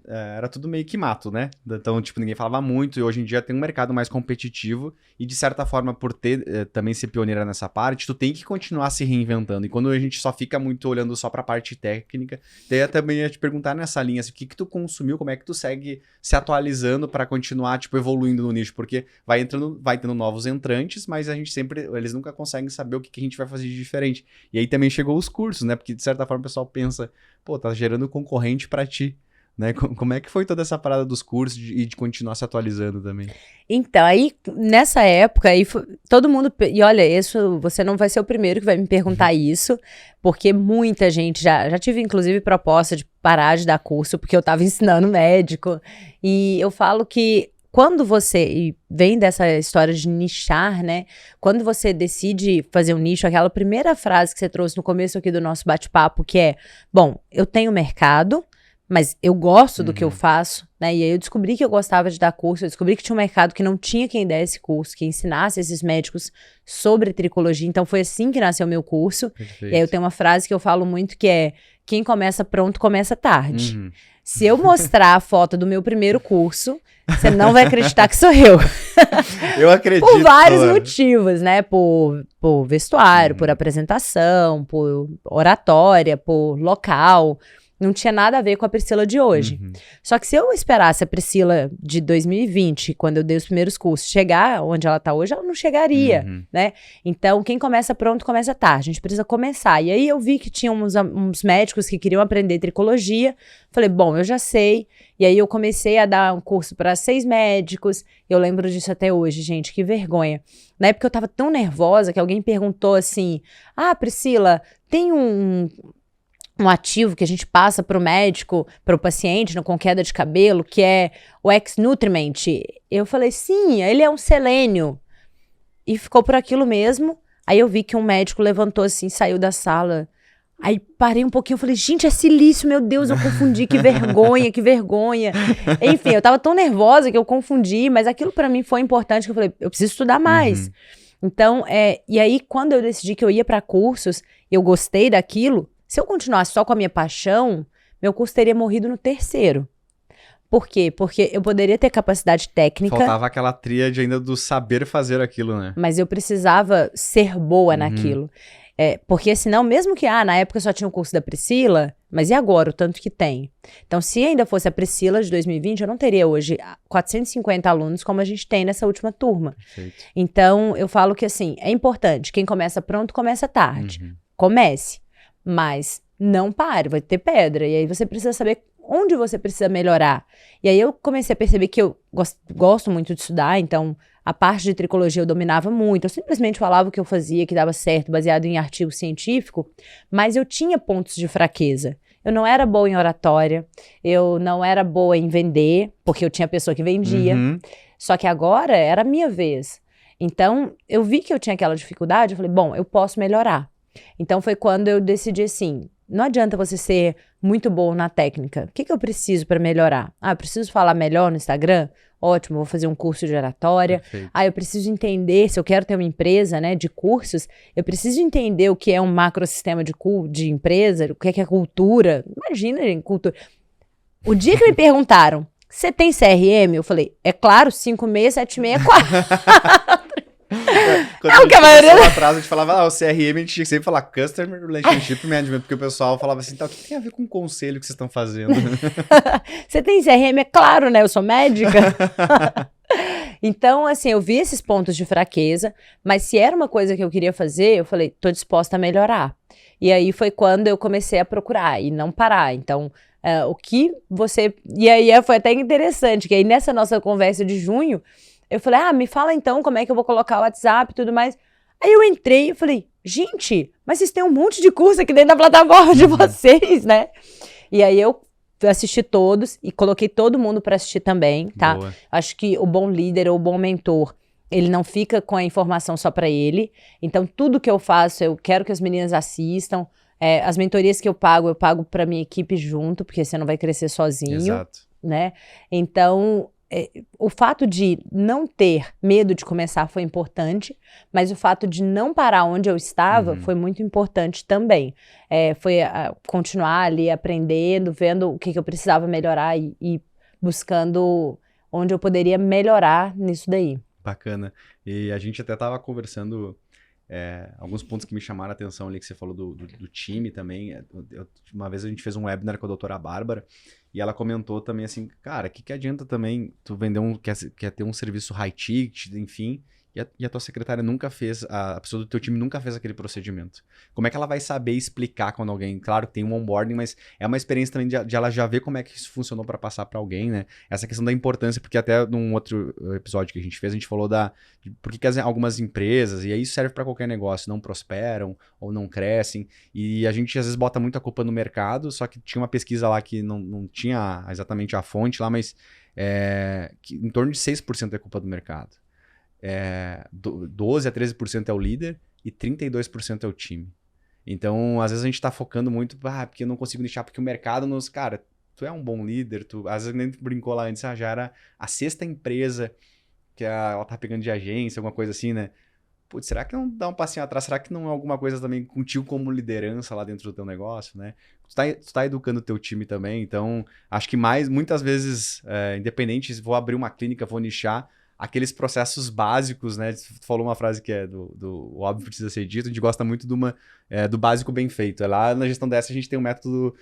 era tudo meio que mato, né? Então, tipo, ninguém falava muito e hoje em dia tem um mercado mais competitivo e, de certa forma, por ter também ser pioneira nessa parte, tu tem que continuar se reinventando. E quando a gente só fica muito olhando só pra parte técnica, daí também ia te perguntar nessa linha, assim, o que tu consumiu, como é que tu segue se atualizando pra continuar, tipo, evoluindo no nicho? Porque vai tendo novos entrantes, mas eles nunca conseguem saber o que a gente vai fazer de diferente. E aí também chegou os cursos, né? Porque, de certa forma, o pessoal pensa, pô, tá gerando concorrente pra ti. Né? Como é que foi toda essa parada dos cursos e de continuar se atualizando também? Então, aí, nessa época, todo mundo... E olha, você não vai ser o primeiro que vai me perguntar isso, porque muita gente já tive, inclusive, proposta de parar de dar curso, porque eu tava ensinando médico. E eu falo que quando e vem dessa história de nichar, né? Quando você decide fazer um nicho, aquela primeira frase que você trouxe no começo aqui do nosso bate-papo, que é, bom, eu tenho mercado, mas eu gosto do que eu faço, né? E aí eu descobri que eu gostava de dar curso, eu descobri que tinha um mercado que não tinha quem desse curso, que ensinasse esses médicos sobre tricologia. Então foi assim que nasceu o meu curso. Perfeito. E aí eu tenho uma frase que eu falo muito que é, quem começa pronto, começa tarde. Se eu mostrar a foto do meu primeiro curso, você não vai acreditar que sou eu. Eu acredito. Por vários motivos, né? Por vestuário, por apresentação, por oratória, por local. Não tinha nada a ver com a Priscila de hoje. Só que se eu esperasse a Priscila de 2020, quando eu dei os primeiros cursos, chegar onde ela tá hoje, ela não chegaria, né? Então, quem começa pronto, começa tarde. A gente precisa começar. E aí eu vi que tinha uns médicos que queriam aprender tricologia. Falei, bom, eu já sei. E aí eu comecei a dar um curso para 6 médicos. Eu lembro disso até hoje, gente, que vergonha. Na época eu tava tão nervosa que alguém perguntou assim, Priscila, tem um ativo que a gente passa pro médico, pro paciente, com queda de cabelo, que é o X-Nutriment. Eu falei, sim, ele é um selênio. E ficou por aquilo mesmo. Aí eu vi que um médico levantou assim, saiu da sala. Aí parei um pouquinho, falei, gente, é silício, meu Deus, eu confundi, que vergonha, que vergonha. Enfim, eu tava tão nervosa que eu confundi, mas aquilo pra mim foi importante, que eu falei, eu preciso estudar mais. Então, e aí quando eu decidi que eu ia pra cursos, eu gostei daquilo, se eu continuasse só com a minha paixão, meu curso teria morrido no 3º. Por quê? Porque eu poderia ter capacidade técnica. Faltava aquela tríade ainda do saber fazer aquilo, né? Mas eu precisava ser boa naquilo. Porque senão, mesmo que na época só tinha o curso da Priscila, Mas e agora, o tanto que tem? Então, se ainda fosse a Priscila de 2020, eu não teria hoje 450 alunos como a gente tem nessa última turma. Perfeito. Então, eu falo que, assim, é importante. Quem começa pronto, começa tarde. Comece, mas não pare, vai ter pedra. E aí você precisa saber onde você precisa melhorar. E aí eu comecei a perceber que eu gosto muito de estudar, então a parte de tricologia eu dominava muito. Eu simplesmente falava o que eu fazia, que dava certo, baseado em artigo científico, mas eu tinha pontos de fraqueza. Eu não era boa em oratória, eu não era boa em vender, porque eu tinha pessoa que vendia. Só que agora era a minha vez. Então, eu vi que eu tinha aquela dificuldade, eu falei, bom, eu posso melhorar. Então, foi quando eu decidi assim, não adianta você ser muito bom na técnica. O que eu preciso para melhorar? Ah, eu preciso falar melhor no Instagram? Ótimo, vou fazer um curso de oratória. Perfeito. Ah, eu preciso entender, se eu quero ter uma empresa, né, de cursos, eu preciso entender o que é um macrosistema de empresa, o que é cultura. Imagina, gente, cultura. O dia que me perguntaram, você tem CRM? Eu falei, é claro, 56764. Quando a gente começou lá atrás, a gente falava, o CRM, a gente tinha que sempre falar Customer Relationship Management, porque o pessoal falava assim, tá, o que tem a ver com o conselho que vocês estão fazendo? Você tem CRM? É claro, né? Eu sou médica. Então, assim, eu vi esses pontos de fraqueza, mas se era uma coisa que eu queria fazer, eu falei, tô disposta a melhorar. E aí foi quando eu comecei a procurar e não parar. Então, o que você... E aí foi até interessante, que aí nessa nossa conversa de junho, eu falei, me fala então como é que eu vou colocar o WhatsApp e tudo mais. Aí eu entrei e falei, gente, mas vocês têm um monte de curso aqui dentro da plataforma de vocês, né? E aí eu assisti todos e coloquei todo mundo para assistir também, tá? Boa. Acho que o bom líder ou o bom mentor, ele não fica com a informação só para ele. Então, tudo que eu faço, eu quero que as meninas assistam. As mentorias que eu pago para minha equipe junto, porque você não vai crescer sozinho. Exato. Né? Então... o fato de não ter medo de começar foi importante, mas o fato de não parar onde eu estava foi muito importante também. Foi continuar ali aprendendo, vendo o que eu precisava melhorar e buscando onde eu poderia melhorar nisso daí. Bacana. E a gente até estava conversando alguns pontos que me chamaram a atenção ali, que você falou do time também. Uma vez a gente fez um webinar com a doutora Bárbara, e ela comentou também assim, cara, o que adianta também tu vender quer ter um serviço high ticket, enfim, e a tua secretária nunca fez, a pessoa do teu time nunca fez aquele procedimento. Como é que ela vai saber explicar quando alguém, claro que tem um onboarding, mas é uma experiência também de ela já ver como é que isso funcionou para passar para alguém, né? Essa questão da importância, porque até num outro episódio que a gente fez, a gente falou de por que algumas empresas, e aí isso serve para qualquer negócio, não prosperam ou não crescem, e a gente às vezes bota muita culpa no mercado, só que tinha uma pesquisa lá que não tinha exatamente a fonte lá, mas que em torno de 6% é culpa do mercado. 12 a 13% é o líder e 32% é o time. Então, às vezes a gente tá focando muito, porque eu não consigo deixar, porque o mercado nos... Cara, tu é um bom líder, às vezes nem brincou lá antes, já era a 6ª empresa que ela tá pegando de agência, alguma coisa assim, né? Putz, será que não dá um passinho atrás? Será que não é alguma coisa também contigo como liderança lá dentro do teu negócio, né? Tu tá educando o teu time também, então acho que muitas vezes, independente se vou abrir uma clínica, vou nichar, aqueles processos básicos, né? Tu falou uma frase que é do óbvio precisa ser dito, a gente gosta muito do básico bem feito. Lá na gestão dessa a gente tem um método,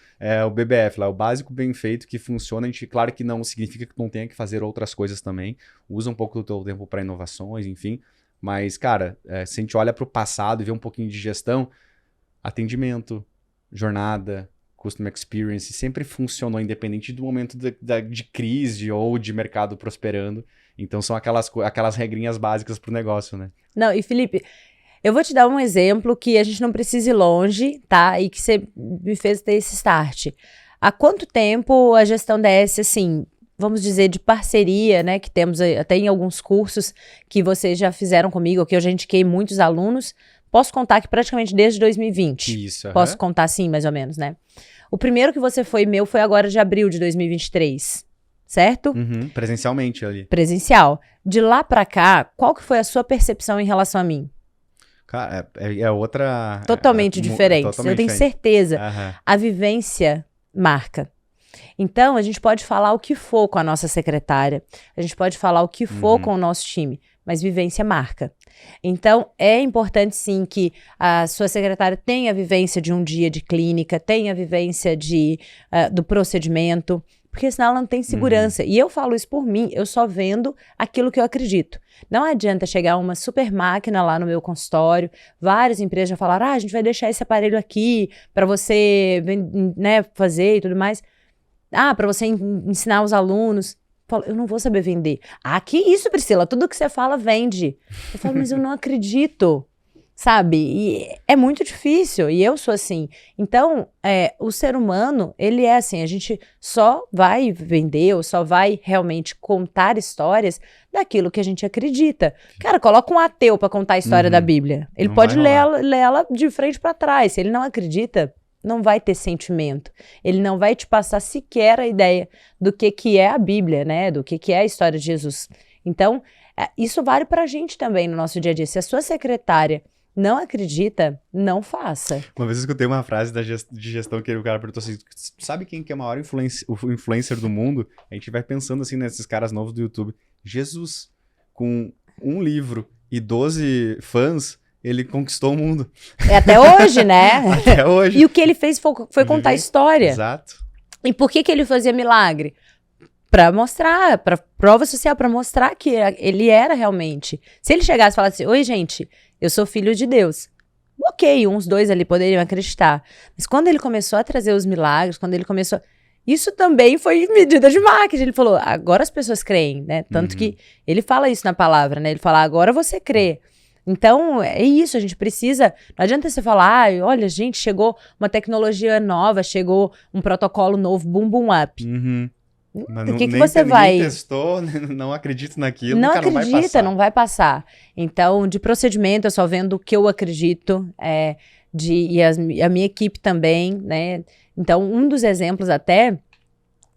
o BBF, lá, o básico bem feito que funciona. A gente, claro que não significa que tu não tenha que fazer outras coisas também, usa um pouco do teu tempo para inovações, enfim. Mas, cara, se a gente olha para o passado e vê um pouquinho de gestão, atendimento, jornada, customer experience, sempre funcionou, independente do momento de crise ou de mercado prosperando. Então, são aquelas regrinhas básicas para o negócio, né? Não, e Felipe, eu vou te dar um exemplo que a gente não precisa ir longe, tá? E que você me fez ter esse start. Há quanto tempo a gestão DS, assim, vamos dizer, de parceria, né? Que temos até em alguns cursos que vocês já fizeram comigo, que eu já indiquei muitos alunos. Posso contar que praticamente desde 2020. Isso. Posso contar assim, mais ou menos, né? O primeiro que você foi agora de abril de 2023. Certo? Presencialmente ali. Presencial. De lá pra cá, qual que foi a sua percepção em relação a mim? Cara, é outra... Totalmente diferente. Totalmente eu tenho diferente. certeza. A vivência marca. Então, a gente pode falar o que for com a nossa secretária, a gente pode falar o que for com o nosso time, mas vivência marca. Então, é importante sim que a sua secretária tenha a vivência de um dia de clínica, tenha a vivência do procedimento, porque senão ela não tem segurança. E eu falo isso por mim, eu só vendo aquilo que eu acredito. Não adianta chegar uma super máquina lá no meu consultório, várias empresas já falaram, a gente vai deixar esse aparelho aqui para você, né, fazer e tudo mais. Para você ensinar os alunos. Eu falo, eu não vou saber vender. Que isso, Priscila? Tudo que você fala vende. Eu falo, mas eu não acredito, sabe? E é muito difícil, e eu sou assim. Então, o ser humano, ele é assim, a gente só vai vender ou só vai realmente contar histórias daquilo que a gente acredita. Cara, coloca um ateu pra contar a história da Bíblia. Ele Não pode vai rolar. ler ela de frente pra trás. Se ele não acredita, não vai ter sentimento. Ele não vai te passar sequer a ideia do que é a Bíblia, né? Do que é a história de Jesus. Então, isso vale pra gente também no nosso dia a dia. Se a sua secretária não acredita, não faça. Uma vez eu escutei uma frase de gestão que o cara perguntou assim, sabe quem que é o maior influencer do mundo? A gente vai pensando assim nesses caras novos do YouTube. Jesus, com um livro e 12 fãs, ele conquistou o mundo. Até hoje, né? Até hoje. E o que ele fez foi contar a história. Exato. E por que ele fazia milagre? Pra mostrar, pra prova social, pra mostrar que ele era realmente. Se ele chegasse e falasse, oi gente, eu sou filho de Deus. Ok, uns dois ali poderiam acreditar. Mas quando ele começou a trazer os milagres, quando ele começou... Isso também foi medida de marketing. Ele falou, agora as pessoas creem, né? Tanto que ele fala isso na palavra, né? Ele fala, agora você crê. Então, é isso, a gente precisa... Não adianta você falar, olha, gente, chegou uma tecnologia nova, chegou um protocolo novo, boom, boom, up. Mas O que você vai... Ninguém testou, não acredito naquilo, não cara, acredita, não vai passar. Então, de procedimento, eu só vendo o que eu acredito, e a minha equipe também, né? Então, um dos exemplos até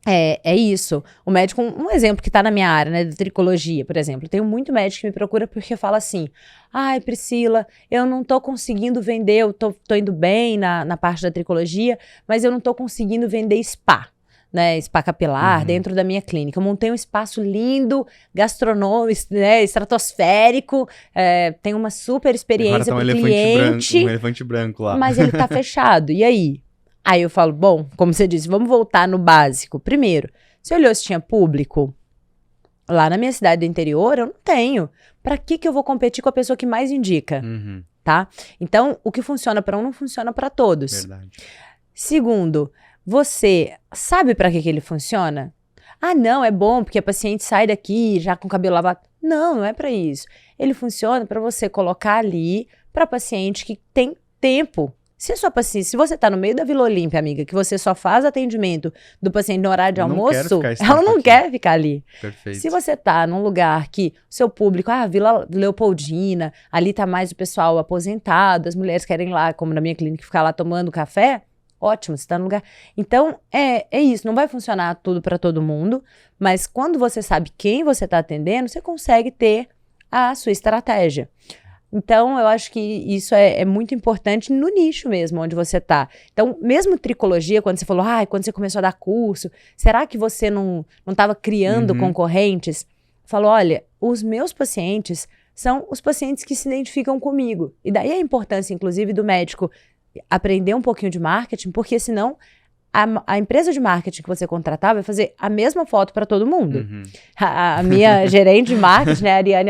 é isso. O médico, um exemplo que tá na minha área, né, de tricologia, por exemplo. Tenho muito médico que me procura porque fala assim, ai, Priscila, eu não tô conseguindo vender, eu tô indo bem na parte da tricologia, mas eu não tô conseguindo vender spa. Né, spa capilar, dentro da minha clínica. Eu montei um espaço lindo, gastronômico, né, estratosférico, tem uma super experiência pro cliente. Um elefante branco lá. Mas ele tá fechado, e aí? Aí eu falo, bom, como você disse, vamos voltar no básico. Primeiro, você olhou se tinha público? Lá na minha cidade do interior, eu não tenho. Pra que eu vou competir com a pessoa que mais indica? Tá? Então, o que funciona pra um não funciona pra todos. Verdade. Segundo, você sabe para que ele funciona? Não, é bom porque a paciente sai daqui já com o cabelo lavado. Não é para isso. Ele funciona para você colocar ali para paciente que tem tempo. Se você tá no meio da Vila Olímpia, amiga, que você só faz atendimento do paciente no horário de almoço, ela não quer ficar ali. Perfeito. Se você tá num lugar que o seu público, Vila Leopoldina, ali tá mais o pessoal aposentado, as mulheres querem ir lá, como na minha clínica, ficar lá tomando café, ótimo, você tá no lugar. Então, é isso, não vai funcionar tudo para todo mundo, mas quando você sabe quem você tá atendendo, você consegue ter a sua estratégia. Então, eu acho que isso é muito importante no nicho mesmo, onde você tá. Então, mesmo tricologia, quando você falou, quando você começou a dar curso, será que você não estava criando concorrentes? Falou, olha, os meus pacientes são os pacientes que se identificam comigo. E daí a importância, inclusive, do médico aprender um pouquinho de marketing, porque senão a empresa de marketing que você contratar vai fazer a mesma foto para todo mundo. A minha gerente de marketing, né, a Ariane,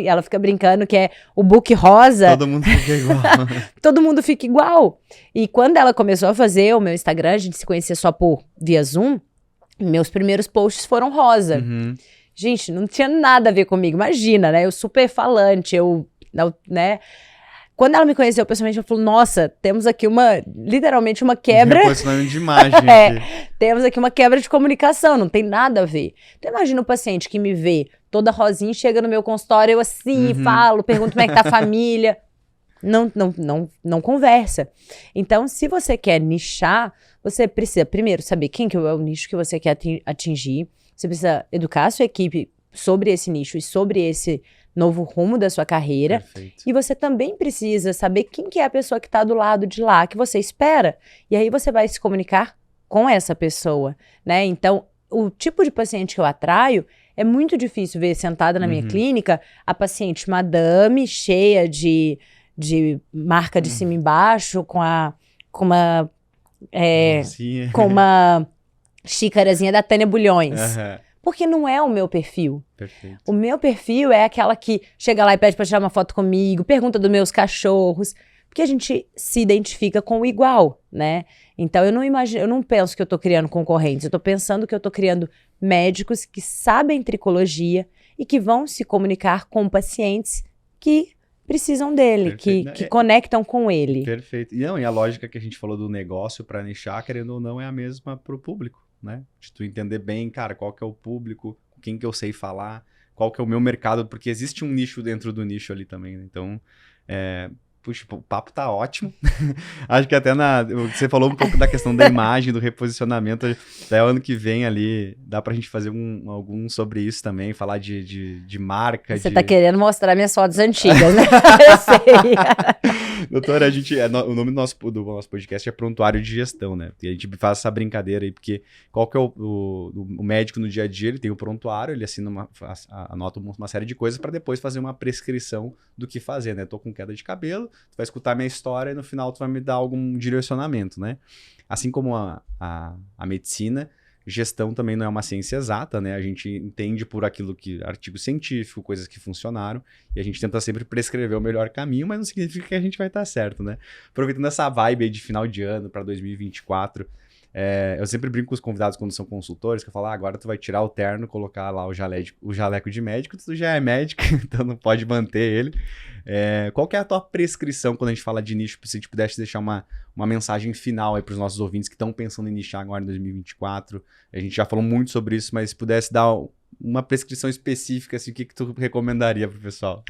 ela fica brincando que é o book rosa. Todo mundo fica igual. Todo mundo fica igual. E quando ela começou a fazer o meu Instagram, a gente se conhecia só via Zoom, meus primeiros posts foram rosa. Gente, não tinha nada a ver comigo. Imagina, né? Eu super falante, né? Quando ela me conheceu pessoalmente, ela falou, nossa, temos aqui literalmente uma quebra... Posicionamento de imagem temos aqui uma quebra de comunicação, não tem nada a ver. Então imagina o paciente que me vê toda rosinha, chega no meu consultório, eu assim, falo, pergunto como é que tá a família. Não conversa. Então, se você quer nichar, você precisa primeiro saber quem que é o nicho que você quer atingir. Você precisa educar a sua equipe sobre esse nicho e sobre esse novo rumo da sua carreira. Perfeito. E você também precisa saber quem que é a pessoa que está do lado de lá, que você espera. E aí você vai se comunicar com essa pessoa, né? Então, o tipo de paciente que eu atraio É muito difícil ver sentada na minha clínica a paciente madame, cheia de marca de cima e embaixo, com uma xícarazinha da Tânia Bulhões. Porque não é o meu perfil. Perfeito. O meu perfil é aquela que chega lá e pede pra tirar uma foto comigo, pergunta dos meus cachorros, porque a gente se identifica com o igual, né? Então eu não penso que eu tô criando concorrentes, eu tô pensando que eu tô criando médicos que sabem tricologia e que vão se comunicar com pacientes que precisam dele, que conectam com ele. Perfeito. E a lógica que a gente falou do negócio para nichar, querendo ou não, é a mesma pro público, né? De tu entender bem, cara, qual que é o público, com quem que eu sei falar, qual que é o meu mercado, porque existe um nicho dentro do nicho ali também, né? Então, puxa, o papo tá ótimo. Acho que até você falou um pouco da questão da imagem, do reposicionamento. Até o ano que vem ali, dá pra gente fazer algum sobre isso também, falar de marca. Você tá querendo mostrar minhas fotos antigas, né? Eu sei. Doutora, o nome do nosso podcast é Prontuário de Gestão, né? E a gente faz essa brincadeira aí, porque qual que é o médico no dia a dia? Ele tem o prontuário, ele anota uma série de coisas para depois fazer uma prescrição do que fazer, né? Tô com queda de cabelo, tu vai escutar minha história e no final tu vai me dar algum direcionamento, né? Assim como a medicina, gestão também não é uma ciência exata, né? A gente entende por aquilo que artigo científico, coisas que funcionaram, e a gente tenta sempre prescrever o melhor caminho, mas não significa que a gente vai estar certo, né? Aproveitando essa vibe aí de final de ano para 2024, eu sempre brinco com os convidados quando são consultores, que eu falo, agora tu vai tirar o terno, colocar lá o jaleco de médico, tu já é médico, então não pode manter ele. Qual que é a tua prescrição quando a gente fala de nicho, se a gente pudesse deixar uma mensagem final aí para os nossos ouvintes que estão pensando em nichar agora em 2024? A gente já falou muito sobre isso, mas se pudesse dar uma prescrição específica, assim, o que tu recomendaria pro pessoal?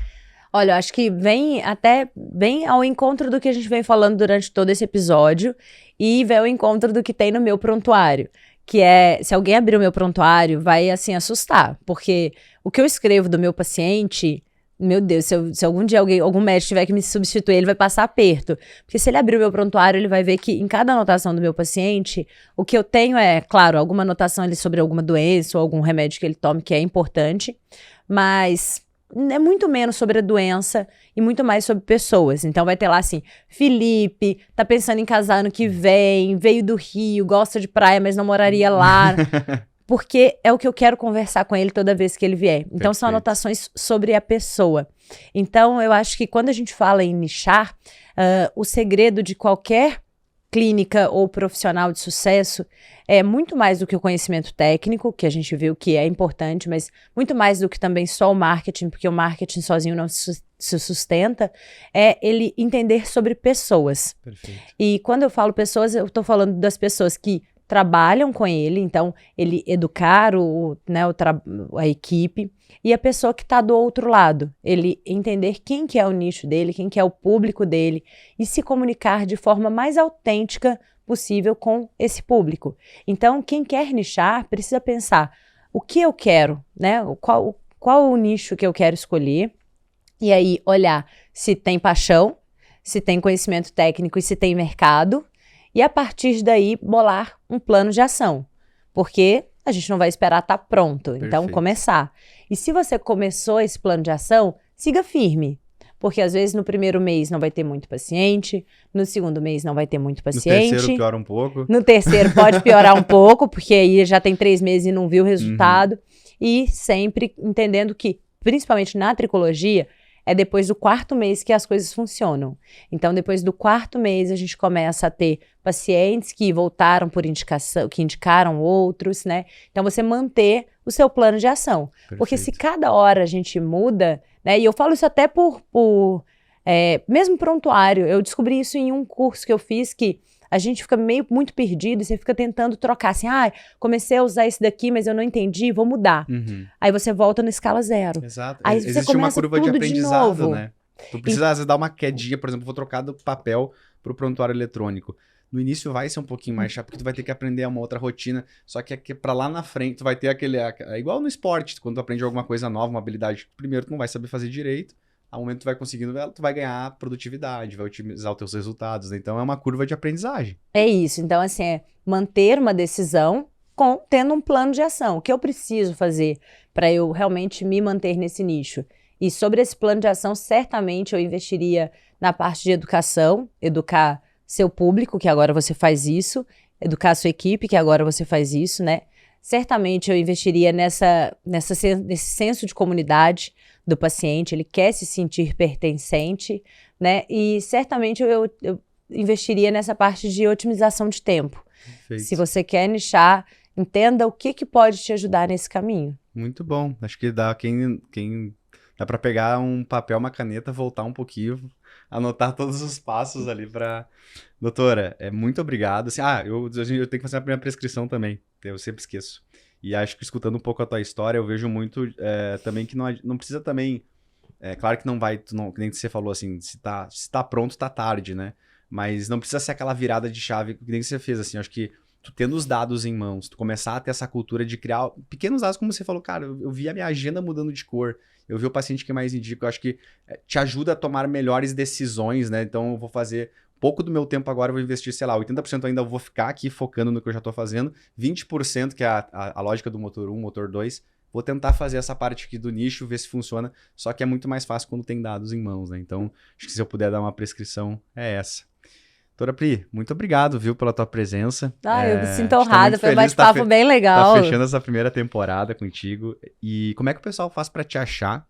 Olha, eu acho que vem até bem ao encontro do que a gente vem falando durante todo esse episódio e vem ao encontro do que tem no meu prontuário, que é, se alguém abrir o meu prontuário, vai, assim, assustar, porque o que eu escrevo do meu paciente, meu Deus, se algum dia algum médico tiver que me substituir, ele vai passar aperto, porque se ele abrir o meu prontuário, ele vai ver que em cada anotação do meu paciente, o que eu tenho é, claro, alguma anotação ali sobre alguma doença ou algum remédio que ele tome, que é importante, mas é muito menos sobre a doença e muito mais sobre pessoas. Então vai ter lá assim, Felipe, tá pensando em casar ano que vem, veio do Rio, gosta de praia, mas não moraria lá. Porque é o que eu quero conversar com ele toda vez que ele vier. Então Perfeito. São anotações sobre a pessoa. Então eu acho que quando a gente fala em nichar, o segredo de qualquer clínica ou profissional de sucesso é muito mais do que o conhecimento técnico, que a gente viu que é importante, mas muito mais do que também só o marketing, porque o marketing sozinho não se sustenta, é ele entender sobre pessoas. Perfeito. E quando eu falo pessoas, eu estou falando das pessoas que trabalham com ele, então ele educar a equipe, e a pessoa que está do outro lado, ele entender quem que é o nicho dele, quem que é o público dele, e se comunicar de forma mais autêntica possível com esse público. Então, quem quer nichar precisa pensar o que eu quero, né? Qual o nicho que eu quero escolher, e aí olhar se tem paixão, se tem conhecimento técnico e se tem mercado, e a partir daí bolar um plano de ação, porque a gente não vai esperar estar pronto, então Perfeito. Começar. E se você começou esse plano de ação, siga firme, porque às vezes no primeiro mês não vai ter muito paciente, no segundo mês não vai ter muito paciente. No terceiro piora um pouco. No terceiro pode piorar um pouco, porque aí já tem 3 meses e não viu o resultado. E sempre entendendo que, principalmente na tricologia, é depois do 4º mês que as coisas funcionam. Então, depois do 4º mês, a gente começa a ter pacientes que voltaram por indicação, que indicaram outros, né? Então, você manter o seu plano de ação. Perfeito. Porque se cada hora a gente muda, né? E eu falo isso até mesmo prontuário. Eu descobri isso em um curso que eu fiz, que a gente fica muito perdido e você fica tentando trocar assim, comecei a usar esse daqui, mas eu não entendi, vou mudar. Aí você volta na escala 0. Exato. Aí você existe uma curva de aprendizado, né? Tu precisa, às vezes, dar uma quedinha, por exemplo, vou trocar do papel pro prontuário eletrônico. No início vai ser um pouquinho mais chato, porque tu vai ter que aprender uma outra rotina, só que pra lá na frente tu vai ter é igual no esporte, quando tu aprende alguma coisa nova, uma habilidade, primeiro tu não vai saber fazer direito, ao momento que tu vai conseguindo, tu vai ganhar produtividade, vai otimizar os teus resultados, né? Então é uma curva de aprendizagem. É isso, então assim, é manter uma decisão, tendo um plano de ação. O que eu preciso fazer para eu realmente me manter nesse nicho? E sobre esse plano de ação, certamente eu investiria na parte de educação, educar seu público, que agora você faz isso, educar a sua equipe, que agora você faz isso, né? Certamente eu investiria nesse senso de comunidade do paciente, ele quer se sentir pertencente, né? E certamente eu investiria nessa parte de otimização de tempo. Perfeito. Se você quer nichar, entenda o que pode te ajudar nesse caminho. Muito bom. Acho que dá dá para pegar um papel, uma caneta, voltar um pouquinho, anotar todos os passos ali para... Doutora, muito obrigado. Assim, eu tenho que fazer a minha prescrição também, eu sempre esqueço. E acho que escutando um pouco a tua história, eu vejo muito também que não precisa também... claro que não vai, que nem você falou assim, se tá pronto, tá tarde, né? Mas não precisa ser aquela virada de chave que nem você fez, assim, acho que tu tendo os dados em mãos, tu começar a ter essa cultura de criar pequenos dados, como você falou, cara, eu vi a minha agenda mudando de cor, eu vi o paciente que mais indica, eu acho que te ajuda a tomar melhores decisões, né? Então eu vou fazer pouco do meu tempo agora, eu vou investir, sei lá, 80% ainda eu vou ficar aqui focando no que eu já tô fazendo, 20% que é a lógica do motor 1, motor 2, vou tentar fazer essa parte aqui do nicho, ver se funciona, só que é muito mais fácil quando tem dados em mãos, né? Então, acho que se eu puder dar uma prescrição, é essa. Doutora Pri, muito obrigado, viu, pela tua presença. Eu me sinto honrada, foi um bate-papo bem legal. Tá fechando essa primeira temporada contigo. E como é que o pessoal faz para te achar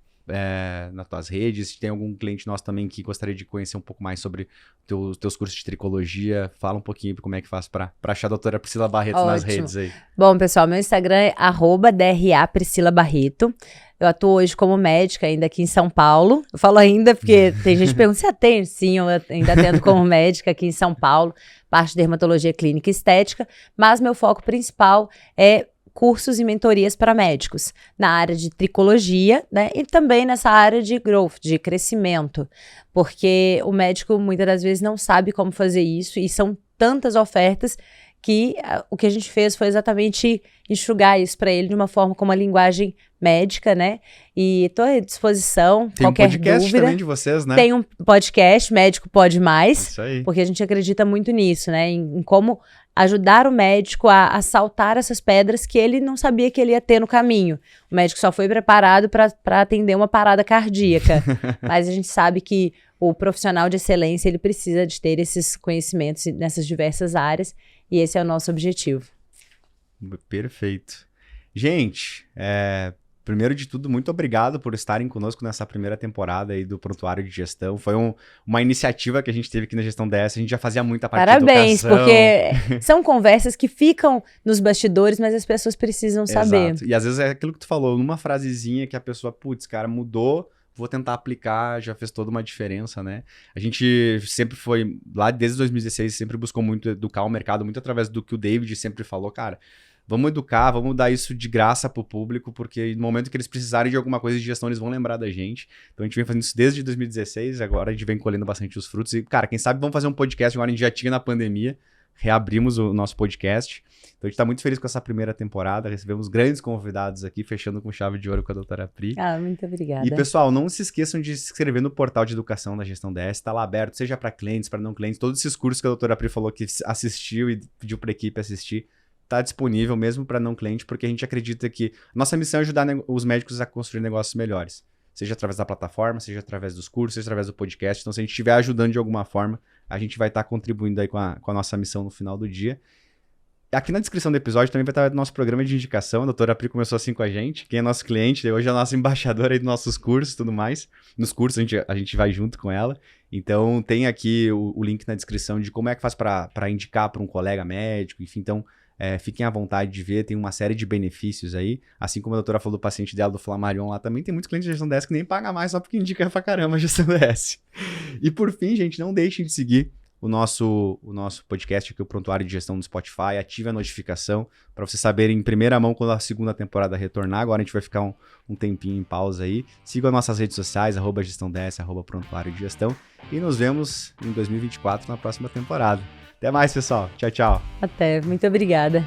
nas tuas redes? Se tem algum cliente nosso também que gostaria de conhecer um pouco mais sobre teus cursos de tricologia, fala um pouquinho como é que faz para achar a doutora Priscila Barreto nas redes aí. Bom, pessoal, meu Instagram é @DRA Priscila Barreto. Eu atuo hoje como médica ainda aqui em São Paulo. Eu falo ainda porque tem gente que pergunta se atende. Sim, eu ainda atendo como médica aqui em São Paulo, parte de dermatologia clínica e estética, mas meu foco principal é cursos e mentorias para médicos, na área de tricologia, né, e também nessa área de growth, de crescimento, porque o médico muitas das vezes não sabe como fazer isso e são tantas ofertas que o que a gente fez foi exatamente enxugar isso para ele de uma forma com uma linguagem médica, né? E estou à disposição, tem qualquer dúvida. Tem um podcast dúvida. também de vocês, né? Tem um podcast, Médico Pode Mais, Isso aí. porque a gente acredita muito nisso, né? Em como ajudar o médico a saltar essas pedras que ele não sabia que ele ia ter no caminho. O médico só foi preparado para atender uma parada cardíaca. Mas a gente sabe que o profissional de excelência, ele precisa de ter esses conhecimentos nessas diversas áreas, e esse é o nosso objetivo. Perfeito. Gente, primeiro de tudo, muito obrigado por estarem conosco nessa primeira temporada aí do Prontuário de Gestão. Foi uma iniciativa que a gente teve aqui na Gestão DS, a gente já fazia muita parte de educação. Parabéns, porque são conversas que ficam nos bastidores, mas as pessoas precisam saber. Exato. E às vezes é aquilo que tu falou, numa frasezinha que a pessoa, putz, cara, mudou, vou tentar aplicar, já fez toda uma diferença, né? A gente sempre foi, lá desde 2016, sempre buscou muito educar o mercado, muito através do que o David sempre falou, cara, vamos educar, vamos dar isso de graça pro público, porque no momento que eles precisarem de alguma coisa de gestão, eles vão lembrar da gente. Então a gente vem fazendo isso desde 2016, agora a gente vem colhendo bastante os frutos. E, cara, quem sabe vamos fazer um podcast, agora a gente já tinha na pandemia, reabrimos o nosso podcast. Então a gente tá muito feliz com essa primeira temporada, recebemos grandes convidados aqui, fechando com chave de ouro com a doutora Pri. Muito obrigada. E pessoal, não se esqueçam de se inscrever no portal de educação da Gestão DS, tá lá aberto, seja para clientes, para não clientes, todos esses cursos que a doutora Pri falou que assistiu e pediu para a equipe assistir, tá disponível mesmo para não cliente, porque a gente acredita que nossa missão é ajudar os médicos a construir negócios melhores. Seja através da plataforma, seja através dos cursos, seja através do podcast. Então, se a gente estiver ajudando de alguma forma, a gente vai estar contribuindo aí com a nossa missão no final do dia. Aqui na descrição do episódio também vai estar o nosso programa de indicação. A doutora Pri começou assim com a gente. Quem é nosso cliente, hoje é a nossa embaixadora aí dos nossos cursos e tudo mais. Nos cursos a gente vai junto com ela. Então, tem aqui o link na descrição de como é que faz para indicar para um colega médico, enfim. Então, fiquem à vontade de ver, tem uma série de benefícios aí, assim como a doutora falou do paciente dela, do Flamarion lá também, tem muitos clientes de Gestão DS que nem paga mais só porque indica pra caramba a Gestão DS. E por fim, gente, não deixem de seguir o nosso podcast aqui, o Prontuário de Gestão no Spotify, ative a notificação para vocês saberem em primeira mão quando a segunda temporada retornar. Agora a gente vai ficar um tempinho em pausa aí. Sigam as nossas redes sociais, @GestãoDS, @Prontuário de Gestão, e nos vemos em 2024 na próxima temporada. Até mais, pessoal. Tchau, tchau. Até. Muito obrigada.